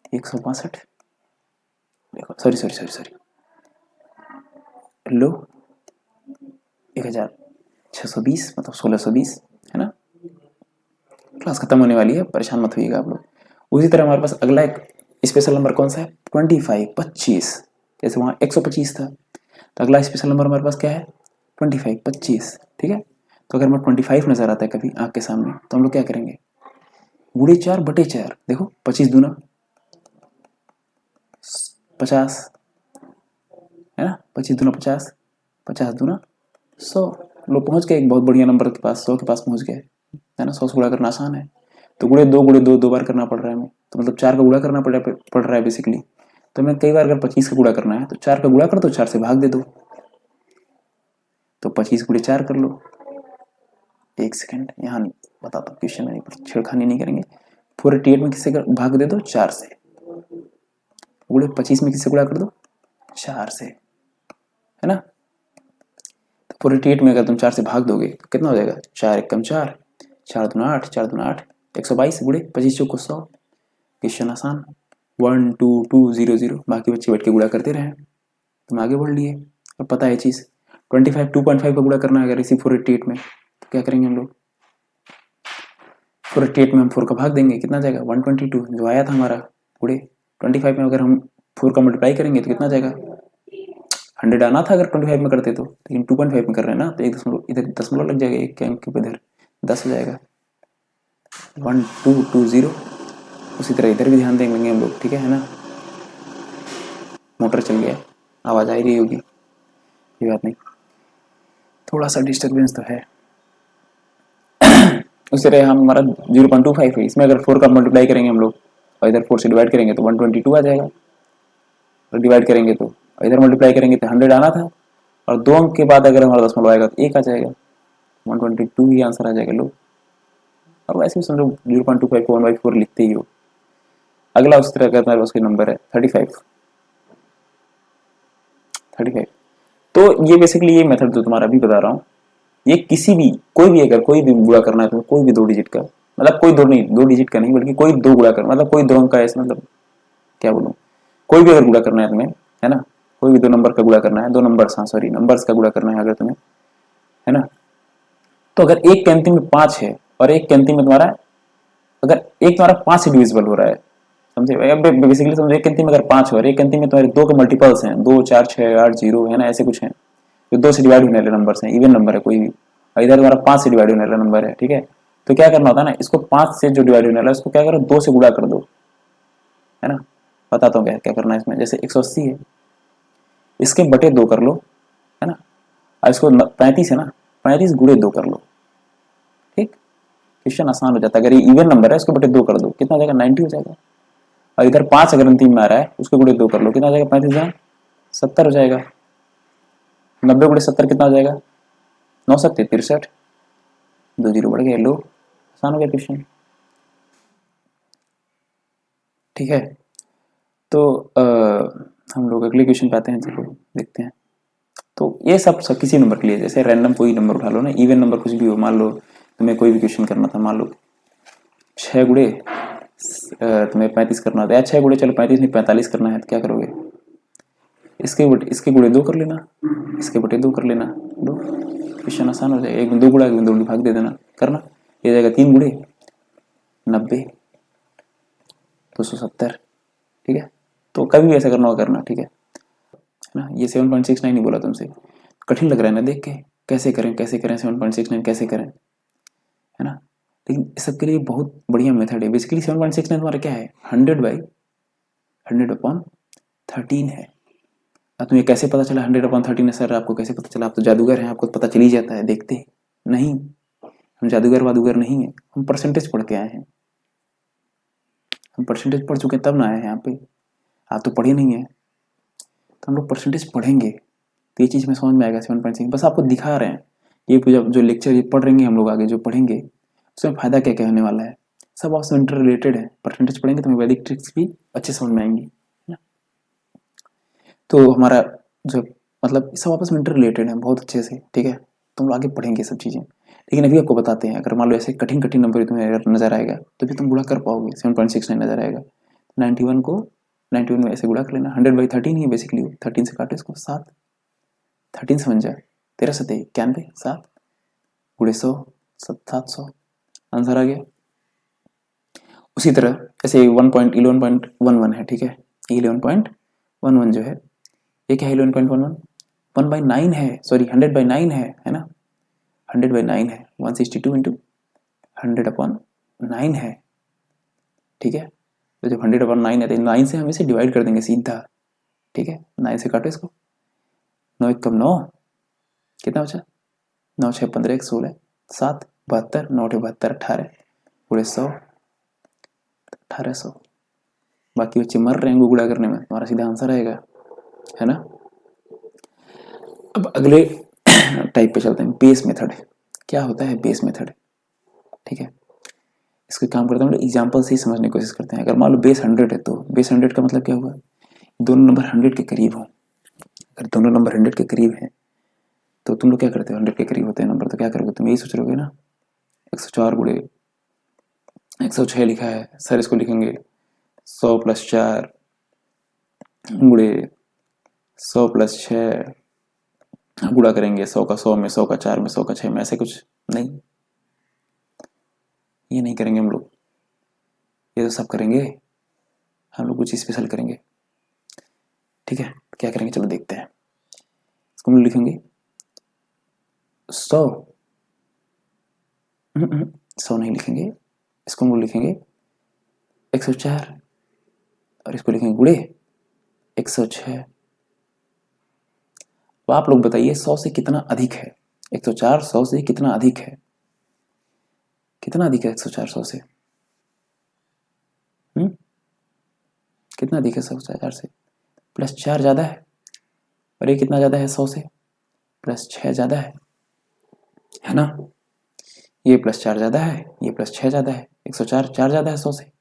162 देखो, सॉरी सॉरी सॉरी सॉरी, लो 1620 मतलब 1620, है ना। क्लास खत्म होने वाली है, परेशान मत होइएगा आप लोग। उसी तरह हमारे पास अगला एक स्पेशल नंबर कौन सा है, 25, 25। जैसे वहाँ 125 था, तो अगला स्पेशल नंबर हमारे पास क्या है, 25, 25, ठीक है। तो अगर हमें 25 नजर आता है कभी आँख के सामने, तो हम लोग क्या करेंगे, गुणे 4 बटे 4, देखो 25 दूना 50, है ना, 25 दूना 50, 50 दूना 100। लोग पहुंच गए एक बहुत बढ़िया नंबर के पास, 100 के पास पहुंच गए, है ना। 100 से गुणा करना आसान है, तो गुणे दो बार करना पड़ रहा है हमें, तो मतलब 4 का गुणा करना पड़ रहा है बेसिकली। तो हमें कई बार अगर 25 का गुणा करना है तो 4 का गुणा कर दो, 4 से भाग दे दो, तो 25 गुणे 4 कर लो। एक सेकंड यहाँ बताता हूँ, क्वेश्चन में छेड़खानी नहीं करेंगे। 488 में किससे भाग दे दो, 4 से। गुणे 25 में किससे गुणा कर दो, 4 से, है ना। तो 488 में अगर तुम 4 से भाग दोगे तो कितना हो जाएगा, 4 एकम 4, 4 दूना 8, 4 दूना 8, 122 गुणे 25 चौको 100। क्वेश्चन आसान, 1 2 2 0 0, बाकी बच्चे बैठ के गुणा करते रहे, तुम आगे बढ़ लिए। और पता है चीज़, 25 2.5 का गुणा करना है अगर इसी 488 में, तो क्या करेंगे हम लोग, 488 में हम 4 का भाग देंगे, कितना जाएगा 122 जो आया था हमारा गुणे। 25 में अगर हम 4 का मल्टीप्लाई करेंगे तो कितना जाएगा, 100 आना था अगर 25 में करते तो, लेकिन 2.5 में कर रहे हैं ना, तो एक दशमलव इधर दशमलव लग जाएगा, एक के अंक के इधर 10 हो जाएगा, 1220। उसी तरह इधर भी ध्यान देंगे हम लोग, ठीक है ना। मोटर चल गया, आवाज़ आ ही रही होगी, कोई बात नहीं, थोड़ा सा डिस्टर्बेंस तो है। उसी तरह हम हमारा 0.25 है, इसमें अगर 4 का मल्टीप्लाई करेंगे हम लोग और इधर 4 से डिवाइड करेंगे तो 122 आ जाएगा, और डिवाइड करेंगे तो इधर मल्टीप्लाई करेंगे तो 100 आना था, और 2 अंक के बाद अगर हमारा दशमलव आएगा तो 1 आ जाएगा, 122 ही आंसर आ जाएगा लोग। और वैसे भी समझो 0.25 को 1/4 लिखते ही हो। अगला उस तरह का हमारे पास नंबर है 35। तो ये बेसिकली ये मेथड जो तुम्हारा अभी बता रहा हूँ, ये किसी भी कोई भी अगर कोई भी गुणा करना है तो कोई भी 2 डिजिट का, मतलब कोई 2 डिजिट का नहीं बल्कि कोई 2 गुणा करना, मतलब कोई 2 अंक का ऐसे, मतलब क्या बोलूँ, कोई भी अगर गुणा करना है तुम्हें, है ना, कोई भी 2 नंबर का गुणा करना है, 2 नंबर्स, हाँ सॉरी नंबर्स का गुणा करना है अगर तुम्हें, है ना। तो अगर एक के अंतिम में 5 है और एक के अंतिम में तुम्हारा, अगर एक तुम्हारा 5 से डिविजिबल हो रहा है, समझे, बेसिकली समझो एक अंतिम में अगर 5 हो और एक अंतिम में तुम्हारे 2 के मल्टीपल्स हैं, 2 4 6 8 0, है ना, ऐसे कुछ हैं जो 2 से डिवाइड होने वाले नंबर्स हैं, इवन नंबर है कोई भी, और इधर तुम्हारा 5 से डिवाइड होने वाला नंबर है, ठीक है। तो क्या करना होता है ना, इसको 5 से जो डिवाइड होने वाला है उसको क्या करो, 2 से गुणा कर दो, है ना। बताता हूँ क्या क्या करना है इसमें। जैसे 180 है, इसके बटे 2 कर लो, है ना, और इसको 35 है ना, 35 गुणे 2 कर लो, ठीक। क्वेश्चन आसान हो जाता है। अगर ये इवन नंबर है इसके बटे 2 कर दो, कितना हो जाएगा, 90 हो जाएगा। और इधर 5 अगर अंतिम में आ रहा है उसके गुणे 2 कर लो, कितना हो जाएगा, 35 70 हो जाएगा। 90 गुणे 70 कितना हो जाएगा, 9 7 63, 2 0 बढ़ गए, लो आसान हो गया क्वेश्चन, ठीक है। तो हम लोग अगले क्वेश्चन पे आते हैं, चलो देखते हैं। तो ये सब किसी नंबर के लिए, जैसे रैंडम कोई नंबर उठा लो ना, इवन नंबर कुछ भी हो, मान लो तुम्हें कोई भी क्वेश्चन करना था, मान लो 6 गुणे तुम्हें 35 करना था, या 6 गुणे चलो 35 नहीं 45 करना है, तो क्या करोगे, इसके गुणे 2 कर लेना, इसके बटे 2 कर लेना, दो, क्वेश्चन आसान हो जाएगा। एक में 2 गुणा, एक में 2 भाग दे देना, करना, ये जाएगा 3 गुणे 90 270, ठीक है। तो कभी भी ऐसा करना होगा करना, ठीक है ना। ये 7.69 नहीं बोला तुमसे, कठिन लग रहा है ना देख के, कैसे करें 7.69 कैसे करें, है ना। लेकिन इस सबके लिए बहुत बढ़िया मेथड है। बेसिकली 7.69 तुम्हारा क्या है, 100/100/13 है। अब तुम्हें कैसे पता चला 100/13 है सर, आपको कैसे पता चला, आप तो जादूगर हैं, आपको पता चल ही जाता है देखते नहीं। हम जादूगर वादूगर नहीं है, हम परसेंटेज पढ़ के आए हैं, हम परसेंटेज पढ़ चुके हैं तब ना आए हैं यहाँ पे, आप तो पढ़े नहीं है। तो हम लोग परसेंटेज पढ़ेंगे तो ये चीज़ में समझ में आएगा 7.6, बस आपको दिखा रहे हैं। ये जो लेक्चर ये पढ़ रहेंगे हम लोग आगे जो पढ़ेंगे उसमें फ़ायदा क्या क्या होने वाला है, सब आपसे इंटर रिलेटेड है। परसेंटेज पढ़ेंगे तो हमें वैदिक ट्रिक्स भी अच्छे समझ में आएंगी, है ना। तो हमारा जो मतलब सब आपस में इंटर रिलेटेड है बहुत अच्छे से, ठीक है। तो हम लोग आगे पढ़ेंगे सब चीज़ें, लेकिन अभी आपको बताते हैं, अगर मान लो ऐसे कठिन कठिन नंबर तुम्हें अगर नजर आएगा तो भी तुम गुणा कर पाओगे। 7.69 नजर आएगा, 91 को 91 में ऐसे गुणा कर लेना, 100/13 ही है बेसिकली, 13 से काटो इसको 7, 13 से बन जाए 13 7 91, 7 गुणे 100 700, आंसर आ गया। उसी तरह ऐसे 11.11 है, ठीक है, 11.11 जो है ये क्या है, 11.11 1/9 है, सॉरी 100/9 है ना, 100/9 है, 162 इंटू 100/9 है, ठीक है। तो जब 100/9 है तो 9 से हम इसे डिवाइड कर देंगे सीधा, ठीक है, 9 से काटो इसको, 9 1 कम 9, कितना बचा, 9 6 15 1 16 7 72, 9 8 72 18 पूरे 100 1800, बाकी बच्चे मर रहे हैं गुगड़ा करने में, तुम्हारा सीधा आंसर आएगा, है ना। अब अगले टाइप पे चलते हैं, बेस मेथड। क्या होता है बेस मेथड, ठीक है, इसको काम करते हैं हम लोग एग्जाम्पल से ही समझने की कोशिश करते हैं। अगर मान लो बेस 100 है तो बेस 100 का मतलब क्या हुआ, दोनों नंबर 100 के करीब हो, अगर दोनों नंबर 100 के करीब हैं तो तुम लोग क्या करते हो, 100 के करीब होते हैं नंबर तो क्या करोगे, तुम यही सोच रहोगे ना 104 गुणे 106 लिखा है सर, इसको लिखेंगे 100 + 4 गुणे 100 + 6, गुणा करेंगे 100 का 100 में, 100 का 4 में, 100 का 6 में, ऐसे कुछ नहीं, ये नहीं करेंगे हम लोग, ये तो सब करेंगे, हम लोग कुछ स्पेशल करेंगे, ठीक है। क्या करेंगे चलो देखते हैं, इसको हम लोग लिखेंगे 100 100 नहीं लिखेंगे, इसको हम लोग लिखेंगे 104 और इसको लिखेंगे गुणे 106। तो आप लोग बताइए 100 से कितना अधिक है 104, 100 से कितना अधिक है, कितना अधिक है 104 100 से, कितना अधिक है 104 से, +4 ज़्यादा है, और ये कितना ज़्यादा है 100 से, +6 ज़्यादा है ना, ये +4 ज़्यादा है, ये +6 ज़्यादा है, 104 4 ज़्यादा है 100 से,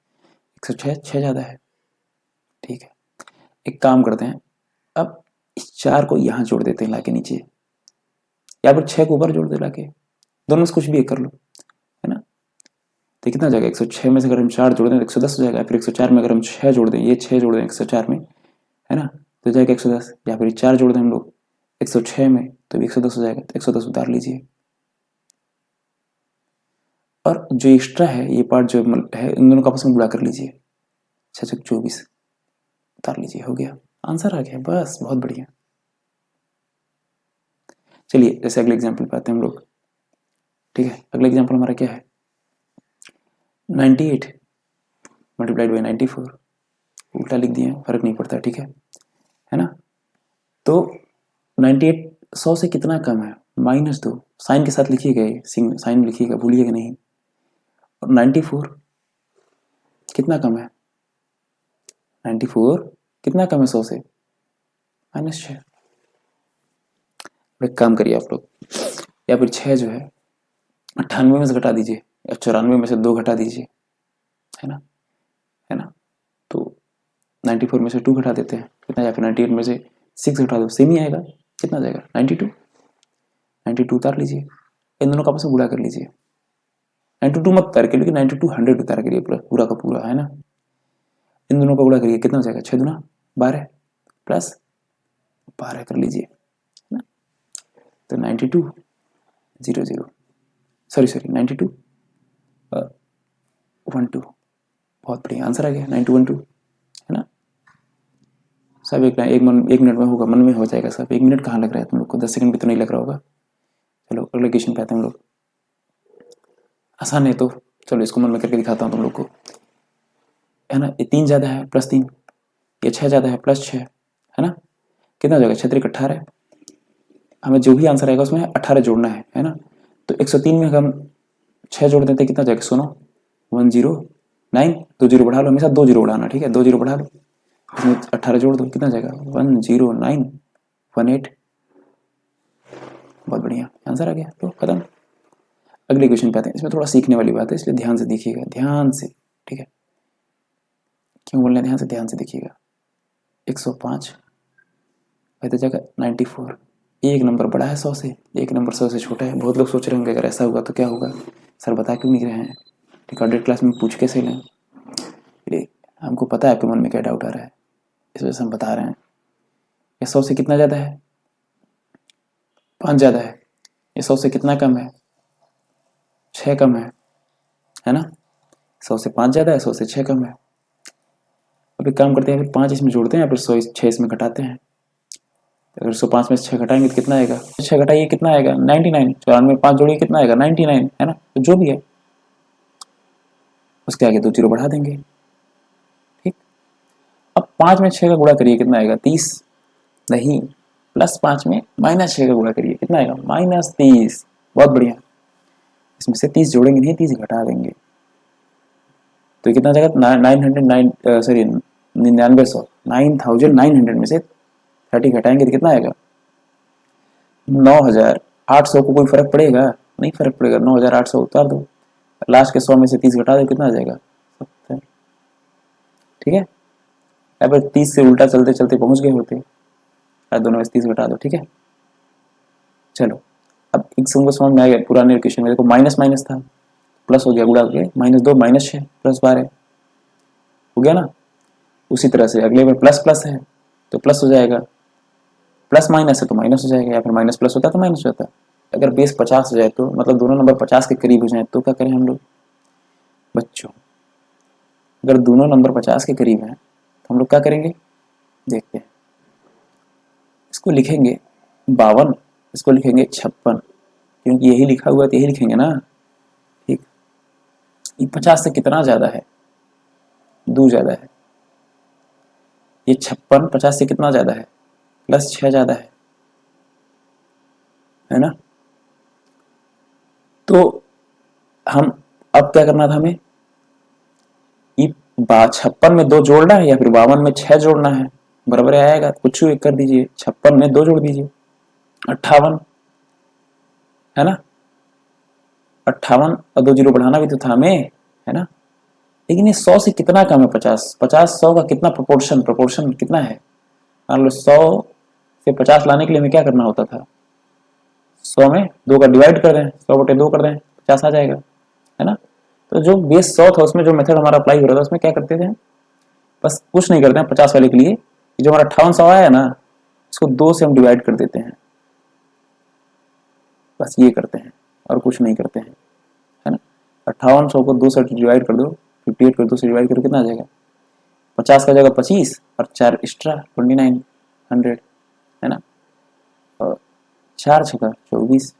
106 6 ज़्यादा है, ठीक है। एक काम करते हैं, अब इस 4 को यहाँ जोड़ देते हैं लाके नीचे, या फिर 6 को ऊपर जोड़ दे लाके, दोनों में कुछ भी एक कर लो, है ना। तो कितना जाएगा 106 में से अगर हम 4 जोड़ दें तो 110 हो जाएगा, फिर 104 में अगर हम 6 जोड़ दें, ये 6 जोड़ दें 104 में, है ना, तो जाएगा 110, या फिर 4 जोड़ दें हम लोग 106 में तो भी 110 हो जाएगा, तो 110 उतार लीजिए, और जो एक्स्ट्रा है ये पार्ट जो है इन दोनों का आपस में गुणा कर लीजिए, 6 × 24 उतार लीजिए, हो गया, आंसर आ गया, बस बहुत बढ़िया। चलिए जैसे अगले एग्जाम्पल पे आते हैं हम लोग, ठीक है। अगला एग्जाम्पल हमारा क्या है, 98 मल्टीप्लाइड बाई 94, उल्टा लिख दिए, फर्क नहीं पड़ता, ठीक है ना। तो 98 100 से कितना कम है, -2, साइन के साथ लिखिएगा, ये साइन लिखिएगा, भूलिएगा नहीं। और 94 कितना कम है, 94 कितना कम है 100 से, -6। एक काम करिए आप लोग, या फिर 6 जो है 98 में से घटा दीजिए, या 94 में से 2 घटा दीजिए, है ना, है ना। तो 94 में से 2 घटा देते हैं, कितना, या फिर 98 में से 6 घटा दो, सेम ही आएगा, कितना जाएगा 92, 92 उतार लीजिए, इन दोनों का आपस में गुणा कर लीजिए, 92 मत उतार के, लेकिन 92 100 उतार करिए पूरा का पूरा, है ना। इन दोनों का गुणा करिए, कितना हो जाएगा 6 दूना 12 प्लस 12 कर लीजिए, है ना। तो 92 0 0, सॉरी 92 12, बहुत बढ़िया आंसर आ गया 9212, है ना। सब एक मिनट में होगा, मन में हो जाएगा सब, 1 मिनट कहाँ लग रहा है तुम लोग को, 10 सेकंड भी तो नहीं लग रहा होगा। चलो अगले क्वेश्चन पे आते हैं हम लोग, आसान है तो चलो इसको मन में करके दिखाता हूँ तुम लोग को, है ना। ये 3 ज़्यादा है +3, ये 6 ज़्यादा है +6, है ना। कितना हो जाएगा 6 3 18, हमें जो भी आंसर आएगा उसमें 18 जोड़ना है ना। तो 103 में हम 6 जोड़ देते हैं, कितना जाएगा, सुनो 109, 2 जीरो बढ़ा लो, हमेशा 2 जीरो बढ़ाना, ठीक है, 2 जीरो बढ़ा लो, इसमें 18 जोड़ दो, कितना जाएगा 109 18, बहुत बढ़िया आंसर आ गया, तो खत्म। अगले क्वेश्चन पे आते हैं, इसमें थोड़ा सीखने वाली बात है, इसलिए ध्यान से देखिएगा, ध्यान से, ठीक है। क्यों बोल रहे हैं ध्यान से देखिएगा, 105 तो जाएगा 94, एक नंबर बड़ा है 100 से, एक नंबर 100 से छोटा है। बहुत लोग सोच रहे होंगे अगर ऐसा हुआ तो क्या होगा, सर बता क्यों नहीं रहे हैं, रिकॉर्डेड क्लास में पूछ कैसे लें, हमको पता है आपके मन में क्या डाउट आ रहा है, इस वजह से हम बता रहे हैं। 100 से कितना ज़्यादा है, 5 ज़्यादा है, ये 100 से कितना कम है, 6 कम है ना। 100 से 5 ज़्यादा है, 100 से 6 कम है। अब एक काम करते हैं, फिर 5 इसमें जोड़ते हैं, फिर 100 6 इसमें घटाते हैं। अगर 105 में से 6 घटाएंगे तो कितना आएगा, 6 घटाइए कितना आएगा 99, 94 में 5 जोड़िए कितना आएगा 99, है ना। तो जो भी है उसके आगे 2 जीरो बढ़ा देंगे, ठीक। अब 5 में 6 का गुणा करिए कितना आएगा 30, नहीं, +5 में -6 का गुणा करिए कितना आएगा -30। बहुत बढ़िया, इसमें से 30 जोड़ेंगे नहीं, 30 घटा देंगे तो कितना जाएगा 900 सॉरी 9900, 9900 में से 30 घटाएंगे तो कितना आएगा 9800। को कोई फर्क पड़ेगा, नहीं फर्क पड़ेगा, 9800 उतार दो, लास्ट के 100 में से 30 घटा दो कितना आ जाएगा 70, ठीक है। अब 30 से उल्टा चलते चलते पहुंच गए होते, दोनों में से 30 घटा दो, ठीक है। चलो अब एक समझ में आ गया, पुराने क्वेश्चन में देखो माइनस माइनस था, प्लस हो गया, गुणा हो गया, -2 -6 +12 हो गया ना। उसी तरह से अगले में प्लस प्लस है तो प्लस हो जाएगा, प्लस माइनस है तो माइनस हो जाएगा, या फिर माइनस प्लस होता है तो माइनस होता है। अगर बेस 50 हो जाए तो मतलब दोनों नंबर 50 के करीब हो जाए तो क्या करें हम लोग बच्चों, अगर दोनों नंबर 50 के करीब हैं तो हम लोग क्या करेंगे, देखते हैं। इसको लिखेंगे 52, इसको लिखेंगे 56, क्योंकि यही लिखा हुआ है तो यही लिखेंगे ना, ठीक। ये 50 से कितना ज़्यादा है, 2 ज़्यादा है। ये 56 50 से कितना ज़्यादा है, +6 ज़्यादा है ना। तो हम अब क्या करना था हमें, ये 56 में 2 जोड़ना है या फिर 52 में 6 जोड़ना है, बराबर आएगा, कुछ एक कर दीजिए, 56 में 2 जोड़ दीजिए 58, है ना। 58 और 2 जीरो बढ़ाना भी तो था हमें, है ना। लेकिन ये 100 से कितना कम है 50, 100 का कितना प्रोपोर्शन कितना है, मान लो 100 से 50 लाने के लिए हमें क्या करना होता था, 100 में 2 का डिवाइड कर दें, 100/2 कर दें, 50 आ जाएगा, है ना। तो जो बेस 100 था उसमें जो मेथड हमारा अप्लाई हो रहा था उसमें क्या करते थे, बस कुछ नहीं करते हैं 50 वाले के लिए, जो हमारा 5800 आया है ना इसको 2 से हम डिवाइड कर देते हैं, बस ये करते हैं और कुछ नहीं करते हैं, है ना। 5800 को 2 से डिवाइड कर दो, 58 को 2 से डिवाइड करो कितना आ जाएगा, 50 का जगह 25 और 4 एक्स्ट्रा 2900, है ना। और 4 छक्का 24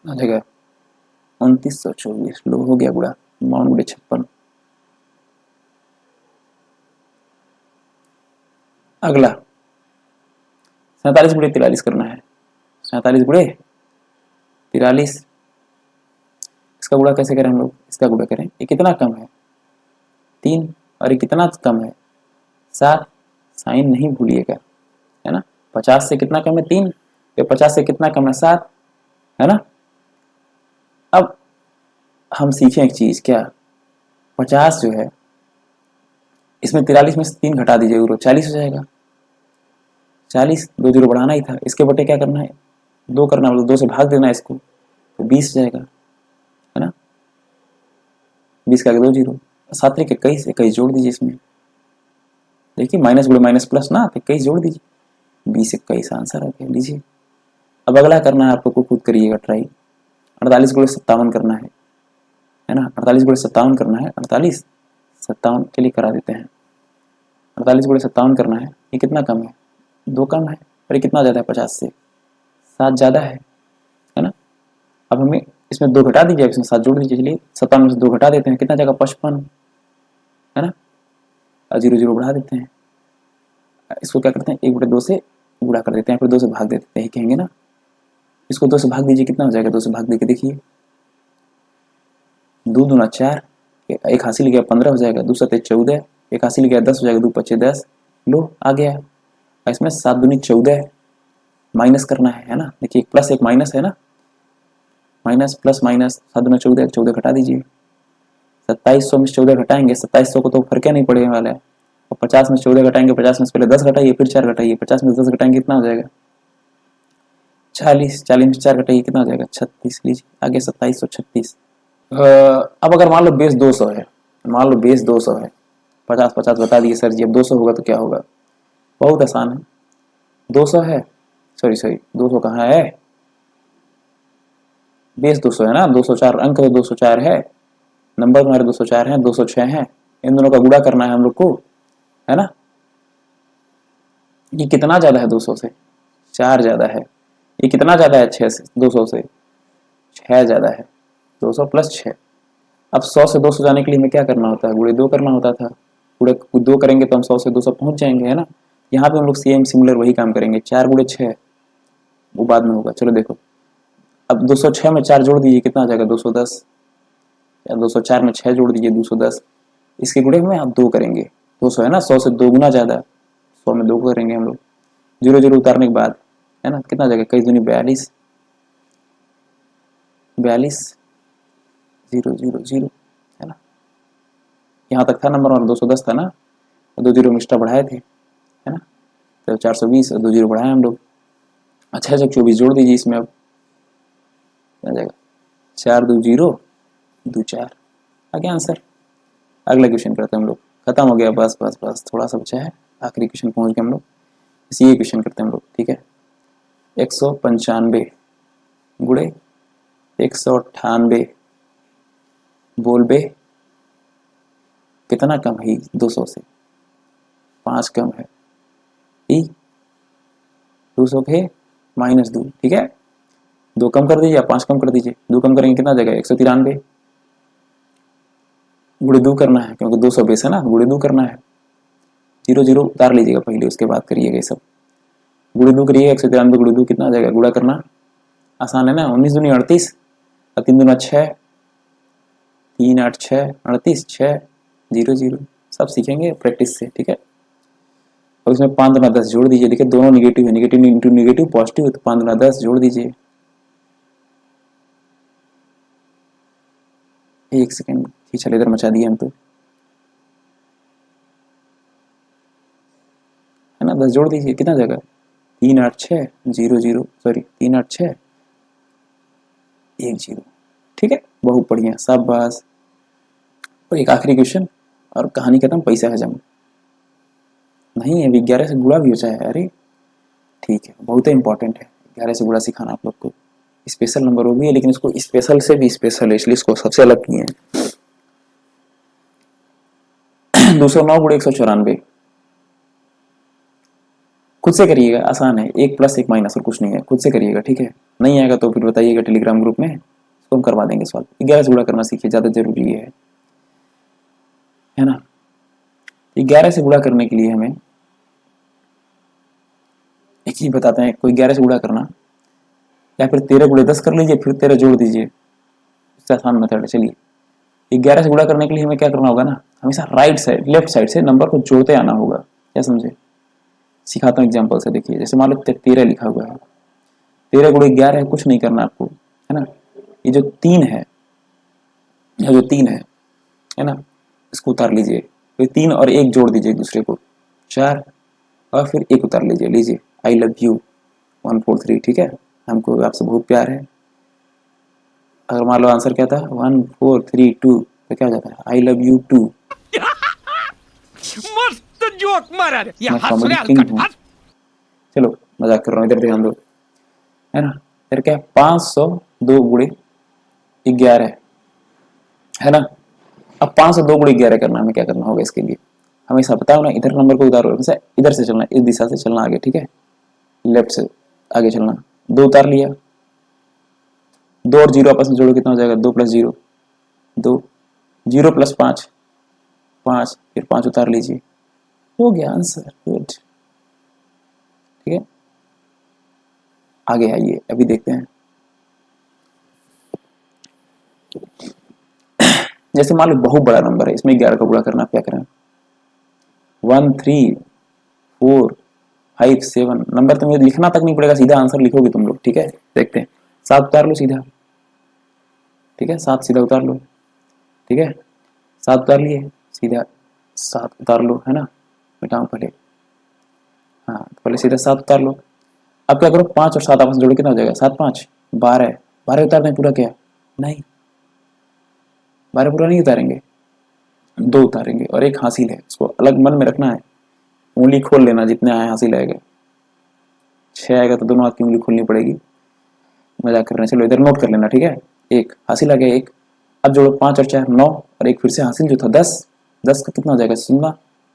आ जाएगा 2924, लो हो गया गुड़ा 59×56। अगला 47×43 करना है, 47×43, इसका गुणा कैसे करें हम लोग, इसका गुणा करें, ये कितना कम है 3 और ये कितना कम है 7, साइन नहीं भूलिएगा, है ना। 50 से कितना कम है 3, ये 50 से कितना कम है 7, है ना। अब हम सीखें एक चीज, क्या 50 जो है इसमें 43 में से 3 घटा दीजिए, 40 हो जाएगा, 40, 2 जीरो बढ़ाना ही था, इसके बटे क्या करना है 2 करना, मतलब 2 से भाग देना है इसको, तो 20 जाएगा, है ना। 20 का 2 जीरो, 7 3 21, 21 जोड़ दीजिए इसमें, देखिए माइनस गुणे माइनस प्लस ना, 21 जोड़ दीजिए, 20 21 आंसर आ गया, लीजिए। अब अगला करना है आपको, खुद करिएगा ट्राई, 48×57 करना है ना, 48×57 करना है, 48 57 के लिए करा देते हैं, 48×57 करना है, ये कितना कम है 2 कम है, और ये कितना ज़्यादा है 50 से 7 ज़्यादा है ना। अब हमें इसमें 2 घटा दीजिए, इसमें 7 जोड़ दीजिए, चलिए 57 में से 2 घटा देते हैं, कितना जाएगा 55, है ना, और 0 0 बढ़ा देते हैं, इसको क्या करते हैं 1/2 से गुणा कर देते हैं, फिर 2 से भाग देते हैं, कहेंगे ना, इसको 2 से भाग दीजिए, कितना हो जाएगा 2 से भाग देके देखिए, 2 दूना 4, एक हासिल गया 15 हो जाएगा, 2 7 14, एक हासिल गया 10 हो जाएगा, 2 5 10, लो आ गया। इसमें 7 दूनी 14 माइनस करना है ना, देखिए एक प्लस एक माइनस है ना, माइनस प्लस माइनस, 7 दूना 14, 14 घटा दीजिए, 2700 में 14 घटाएंगे, 2700 को तो फर्क नहीं पड़ने वाला है, और 50 में 14 घटाएंगे, 50 में से पहले 10 घटाइए फिर 4 घटाइए, 50 में 10 घटाएंगे कितना हो जाएगा 40, 40 में 4 घटाइए कितना हो जाएगा 36, लीजिए आगे 2736। अब अगर मान लो बेस 200 है, मान लो बेस 200 है, 50 50 बता दिए सर जी, अब 200 होगा तो क्या होगा, बहुत आसान है, 200 है सॉरी 200 कहाँ है, बेस 200 है ना, 204 अंक तो 204 है, नंबर तुम्हारे 204 हैं, 206 हैं, इन दोनों का गुणा करना है हम लोग को, है ना। ये कितना ज्यादा है 200 से, 4 ज्यादा है। ये कितना ज्यादा है 6 से, 200 से 6 ज्यादा है, 200 प्लस 6। अब 100 से 200 जाने के लिए हमें क्या करना होता है, गुणे 2 करना होता था। गुणे 2 करेंगे तो हम 100 से 200 पहुंच जाएंगे, है ना। यहाँ पे हम लोग सेम सिमिलर वही काम करेंगे, 4 गुणे 6 वो बाद में होगा। चलो देखो, अब 206 में 4 जोड़ दीजिए, कितना आ जाएगा 210, या 204 में 6 जोड़ दीजिए 210। इसके गुणे में आप 2 करेंगे, 200 है ना, 100 से 2 गुना ज्यादा, 100 में 2 करेंगे हम लोग। 0 0 उतारने के बाद, है ना, कितना आ जाएगा, कई दूनी 42, 42 0 0 0, है ना। यहाँ तक था नंबर और 210 था ना, 2 0 एक्स्ट्रा बढ़ाए थे, है ना, तो 420 और 2 0 बढ़ाए हम लोग। अच्छा 24 जोड़ दीजिए इसमें, अब आ जाएगा 4 2 0 2 4, आ गया आंसर। अगला क्वेश्चन करते हैं हम लोग, खत्म हो गया, बस बस बस थोड़ा सा बचा है, आखिरी क्वेश्चन पहुंच गए हम लोग। इसी ये क्वेश्चन करते हैं हम लोग, ठीक है। 195 गुणे 198 बोल बे कितना कम है 200 से, 5 कम है, 200 के -2, ठीक है। 2 कम कर दीजिए, 5 कम कर दीजिए, 2 कम करेंगे कितना आ जाएगा 193, गुणे 2 करना है क्योंकि 200 बेस है ना, गुणे 2 करना है। 0 0 उतार लीजिएगा पहले, उसके बाद करिएगा ये सब। गुणे 2 करिएगा, 193 गुणे 2 कितना आ जाएगा, गुणा करना आसान है ना, 19 दूनी 38 और 3 दूना 6, 3 8 6 38 6 0 0, सब सीखेंगे प्रैक्टिस से, ठीक है। और इसमें 5 दूना 10 जोड़ दीजिए, देखिए दोनों निगेटिव है, निगेटिव इंटू निगेटिव पॉजिटिव है, तो 5 दूना 10 जोड़ दीजिए। एक सेकेंड ही चल, इधर मचा दिए हम तो, है ना, 10 जोड़ दीजिए, कितना जाएगा 3 8 6 0 0, सॉरी 3 8 6 1 0, ठीक है, बहुत बढ़िया, शाबाश। और एक आखिरी क्वेश्चन और कहानी खत्म, पैसा हजम नहीं है, 11 से गुणा भी हो जाए, अरे ठीक है, बहुत ही इंपॉर्टेंट है 11 से गुणा सिखाना आप लोग को। स्पेशल नंबर वो भी है, लेकिन इसको स्पेशल से भी स्पेशल है, इसलिए इसको सबसे अलग किए हैं। 209 गुणे 194, खुद से करिएगा, आसान है, 1 प्लस 1 माइनस और कुछ नहीं है, खुद से करिएगा, ठीक है। नहीं आएगा तो फिर बताइएगा टेलीग्राम ग्रुप में, इसको हम करवा देंगे सॉल्व। 11 से गुणा करना सीखिए, ज़्यादा जरूरी है ना। 11 से गुणा करने के लिए हमें एक चीज बताते हैं, कोई 11 से गुणा करना, या फिर 13 गुणे 10 कर लीजिए, फिर 13 जोड़ दीजिए, इससे आसान मेथड है। चलिए 11 से गुणा करने के लिए हमें क्या करना होगा ना, हमेशा राइट साइड लेफ्ट साइड से नंबर को जोड़ते आना होगा, क्या समझे। सिखाता हूँ एग्जाम्पल से, देखिए जैसे मान लो 13 लिखा हुआ है, 13 गुणे 11 है, कुछ नहीं करना आपको, है ना। ये जो 3 है, यह जो 3 है ना, इसको उतार लीजिए, फिर 3 और 1 जोड़ दीजिए एक दूसरे को 4, और फिर 1 उतार लीजिए, लीजिए आई लव यू 143, ठीक है, हमको आपसे बहुत प्यार है। अगर मान लो आंसर क्या था 1432, तो क्या हो जाता है आई लव यू टू। मस्त जोक मारा रे, मैं कॉमेडी किंग हूँ, चलो मजाक कर रहा हूँ, इधर ध्यान दो, है ना। फिर क्या 502 गुणे 11, है ना। अब 502 गुणे 11 करना, हमें क्या करना होगा इसके लिए, हमेशा बताओ ना, इधर नंबर को उतारो, हमेशा इधर से चलना, इस दिशा से चलना आगे, ठीक है, लेफ्ट से आगे चलना। 2 उतार लिया, 2 और 0 आपस में जोड़ो, कितना हो जाएगा 2 प्लस 0 2, 0 प्लस 5 5, फिर 5 उतार लीजिए, हो गया आंसर, गुड, ठीक है। आगे आइए, अभी देखते हैं, जैसे मान लो बहुत बड़ा नंबर है, इसमें 11 का गुणा करना, आप क्या करें 1 3 4 5 7, नंबर तो मुझे लिखना तक नहीं पड़ेगा, सीधा आंसर लिखोगे तुम लोग, ठीक है। देखते हैं, 7 उतार लो सीधा, ठीक है, 7 सीधा उतार लो, ठीक है, 7 उतार लिए सीधा, 7 उतार लो, है ना, मिटाओ पहले, हाँ पहले सीधा 7 उतार लो। अब क्या करो 5 और 7 आपस में जोड़ो, कितना हो जाएगा 7 5 12, 12 उतार दें पूरा, क्या नहीं 12 पूरा नहीं उतारेंगे, 2 उतारेंगे, और एक हासिल है, उसको अलग मन में रखना है, उंगली खोल लेना, जितने आए हासिल आएगा, 6 आएगा तो दोनों हाथ की उंगली खोलनी पड़ेगी, मजाक कर रहे हैं, चलो इधर नोट कर लेना, ठीक है। एक हासिल आ गया एक, अब जोड़ो 5 और 4 9, और एक फिर से हासिल जो था 10, 10 का कितना हो जाएगा 0,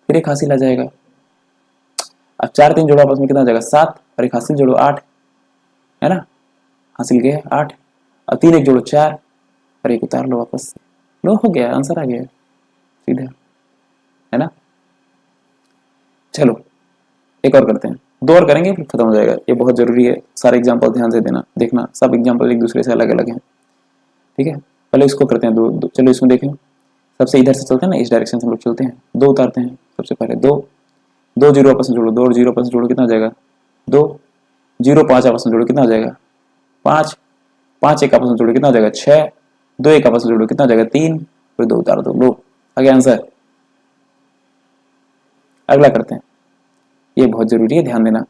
फिर एक हासिल आ जाएगा। अब 4 3 जोड़ो आपस में कितना हो जाएगा 7, और एक हासिल जोड़ो 8, है ना, हासिल गया 8, और 3 एक जोड़ो 4, और एक उतार लो वापस से, लो हो गया, आंसर आ गया सीधा, है ना। चलो एक और करते हैं, 2 और करेंगे फिर खत्म हो जाएगा, ये बहुत जरूरी है, सारे एग्जाम्पल ध्यान से देना, देखना सब एग्जाम्पल एक दूसरे से अलग अलग हैं, ठीक है। पहले इसको करते हैं, दो चलो इसमें देखें, सबसे इधर से चलते हैं ना, इस डायरेक्शन से हम लोग चलते हैं, 2 उतारते हैं, सबसे पहले 2, 2 जीरो आपस में जोड़ो, 2 और 0 आपस में जोड़ो कितना हो जाएगा 2, 0 5 आपस में जोड़ो कितना हो जाएगा 5, 5 एक आपस में जोड़ो कितना हो जाएगा 6, 2 एक आपस में जोड़ो कितना हो जाएगा 3, फिर 2 उतार दो, लो आ गया आंसर। अगला करते हैं, ये बहुत जरूरी है, ध्यान देना,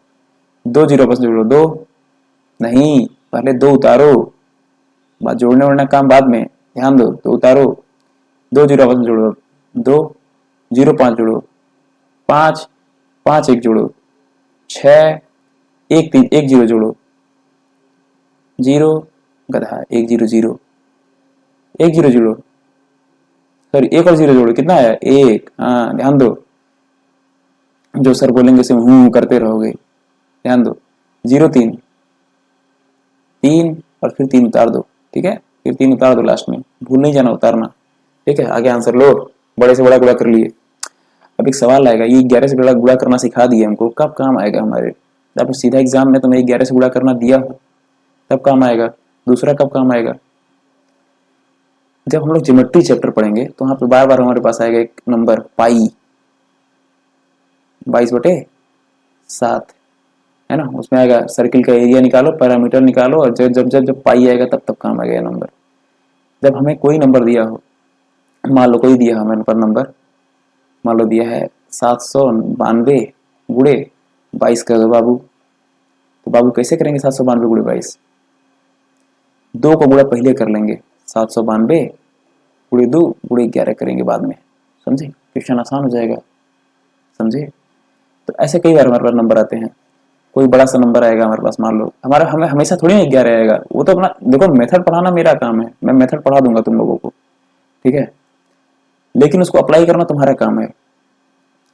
2 जीरो आपस में जोड़ो 2, नहीं पहले 2 उतारो, बात जोड़ने वोड़ने काम बाद में, ध्यान दो, 2 उतारो, 2 जीरो आपस में जोड़ो 2, 0 5 जोड़ो 5, 5 एक जोड़ो 6, 1 3 1 0 जोड़ो 0, गधा 1 0 0, 1 0 जोड़ो, सॉरी 1 और 0 जोड़ो कितना आया 1, हाँ ध्यान दो, जो सर बोलेंगे उसे करते रहोगे, ध्यान दो, 0 3 3 और फिर 3 उतार दो, ठीक है, फिर 3 उतार दो लास्ट में, भूल नहीं जाना उतारना, ठीक है। आगे आंसर लो, बड़े से बड़ा गुणा कर लिए। अब एक सवाल आएगा, ये 11 से बड़ा गुणा करना सिखा दिया हमको, कब काम आएगा हमारे, जब सीधा एग्जाम में तुम्हें 11 से गुणा करना दिया हो तब काम आएगा। दूसरा कब काम आएगा, जब हम लोग ज्योमेट्री चैप्टर पढ़ेंगे तो वहां पर बार बार हमारे पास आएगा एक नंबर पाई, 22/7, है ना, उसमें आएगा सर्किल का एरिया निकालो, पैरामीटर निकालो, और जब जब जब जब पाई आएगा तब तब काम आएगा नंबर। जब हमें कोई नंबर दिया हो, मान लो कोई दिया हमें पर नंबर, मान लो दिया है 792 गुणे 22 कर दो बाबू, तो बाबू कैसे करेंगे 792 गुणे 22, 2 को गुणा पहले कर लेंगे, 792 गुणे 2 गुणे 11 करेंगे बाद में, समझे, क्वेश्चन आसान हो जाएगा, समझे। तो ऐसे कई बार हमारे पास नंबर आते हैं, कोई बड़ा सा नंबर आएगा हमारे पास, मान लो हमारा, हमें हमेशा थोड़ी ना 11 आएगा, वो तो अपना देखो, मेथड पढ़ाना मेरा काम है, मैं मेथड पढ़ा दूंगा तुम लोगों को, ठीक है, लेकिन उसको अप्लाई करना तुम्हारा काम है,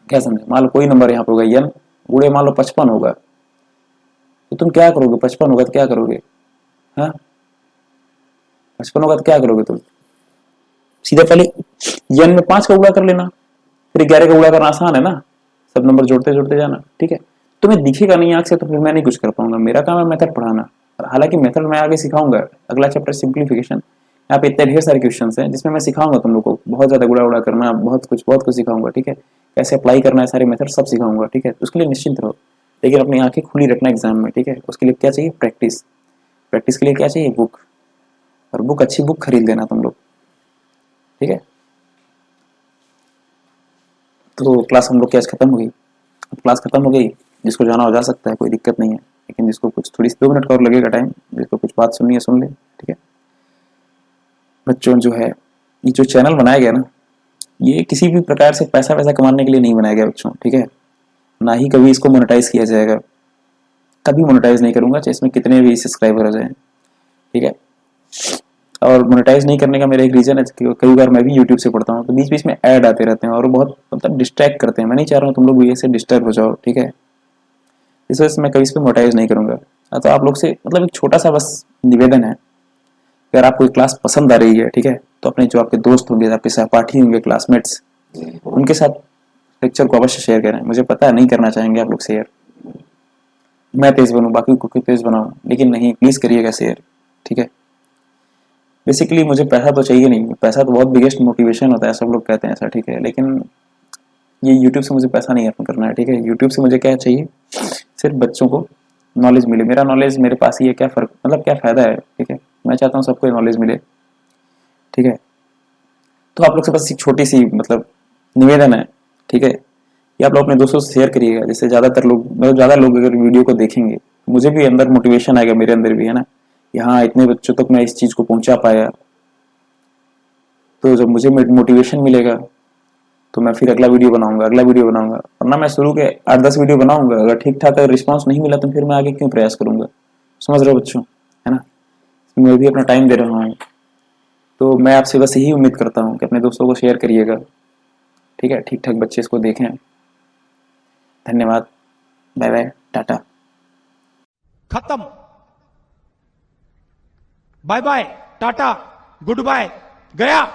क्या समझे। मान लो कोई नंबर यहाँ पर होगा n गुणे मान लो 55 होगा, तो तुम क्या करोगे, 55 होगा तो क्या करोगे, हाँ 55 होगा तो क्या करोगे तुम, सीधा पहले n में 5 का गुणा कर लेना, फिर 11 का गुणा करना आसान है ना, सब नंबर जोड़ते जोड़ते जाना, ठीक है। तुम्हें दिखेगा नहीं आंख से तो फिर मैं नहीं कुछ कर पाऊंगा, मेरा काम है मेथड पढ़ाना, हालांकि मेथड मैं आगे सिखाऊंगा, अगला चैप्टर सिंप्लीफिकेशन, यहाँ पे इतने ढेर सारे क्वेश्चन हैं जिसमें मैं सिखाऊंगा तुम लोग को, बहुत ज्यादा गुणा उड़ा करना, बहुत कुछ सिखाऊंगा, ठीक है, कैसे अप्लाई करना है सारे मेथड सब सिखाऊंगा, ठीक है, उसके लिए निश्चिंत रहो, लेकिन अपनी आंखें खुली रखना एग्जाम में, ठीक है। उसके लिए क्या चाहिए, प्रैक्टिस, प्रैक्टिस के लिए क्या चाहिए, बुक, और बुक अच्छी बुक खरीद लेना तुम लोग, ठीक है। तो क्लास हम लोग की आज खत्म हो गई, क्लास खत्म हो गई, जिसको जाना हो जा सकता है, कोई दिक्कत नहीं है, लेकिन जिसको कुछ थोड़ी 2 मिनट का और लगेगा टाइम, जिसको कुछ बात सुननी है सुन ले, ठीक है। बच्चों जो है, ये जो चैनल बनाया गया ना, ये किसी भी प्रकार से पैसा वैसा कमाने के लिए नहीं बनाया गया बच्चों, ठीक है, ना ही कभी इसको मोनेटाइज किया जाएगा, कभी मोनेटाइज नहीं करूंगा, चाहे इसमें कितने भी सब्सक्राइबर हो जाए, ठीक है। और मोनेटाइज नहीं करने का मेरा एक रीजन है, कई बार मैं भी यूट्यूब से पढ़ता हूँ तो बीच बीच में ऐड आते रहते हैं और बहुत मतलब डिस्ट्रैक्ट करते हैं, मैं नहीं चाह रहा हूँ तुम लोग भी ऐसे डिस्टर्ब हो जाओ, ठीक है, इस वजह से मैं कभी इस पर मोनेटाइज नहीं करूंगा। तो आप लोग से मतलब एक छोटा सा बस निवेदन है, अगर आपको क्लास पसंद आ रही है, ठीक है, तो अपने जो आपके दोस्त होंगे, आपके सहपाठी होंगे, क्लासमेट्स, उनके साथ लेक्चर को अवश्य शेयर करें। मुझे पता है नहीं करना चाहेंगे आप लोग शेयर, मैं तेज बनूं बाकी को तेज बनाऊं, लेकिन नहीं, प्लीज करिएगा शेयर, ठीक है। बेसिकली मुझे पैसा तो चाहिए नहीं, पैसा तो बहुत बिगेस्ट मोटिवेशन होता है, सब लोग कहते हैं ऐसा, ठीक है, लेकिन ये यूट्यूब से मुझे पैसा नहीं अर्न करना है, ठीक है। यूट्यूब से मुझे क्या चाहिए, सिर्फ बच्चों को नॉलेज मिले, मेरा नॉलेज मेरे पास ही है, क्या फर्क, मतलब क्या फायदा है, ठीक है, मैं चाहता हूँ सबको नॉलेज मिले, ठीक है। तो आप लोग से बस एक छोटी सी मतलब निवेदन है, ठीक है, ये आप लोग अपने दोस्तों से शेयर करिएगा, जिससे ज़्यादातर लोग, मतलब ज़्यादा लोग अगर वीडियो को देखेंगे, मुझे भी अंदर मोटिवेशन आएगा, मेरे अंदर भी, है ना, यहाँ इतने बच्चों तक मैं इस चीज़ को पहुँचा पाया, तो जब मुझे मोटिवेशन मिलेगा तो मैं फिर अगला वीडियो बनाऊंगा, वरना मैं शुरू के 8-10 वीडियो बनाऊंगा, अगर ठीक ठाक अगर रिस्पॉन्स नहीं मिला तो फिर मैं आगे क्यों प्रयास करूंगा। समझ रहे हो बच्चों, है ना। मैं भी अपना टाइम दे रहा हूँ, तो मैं आपसे बस यही उम्मीद करता हूँ कि अपने दोस्तों को शेयर करिएगा, ठीक है। ठीक ठाक बच्चे इसको देखें। धन्यवाद, बाय बाय, टाटा। खत्म। Bye bye, tata, goodbye, गया।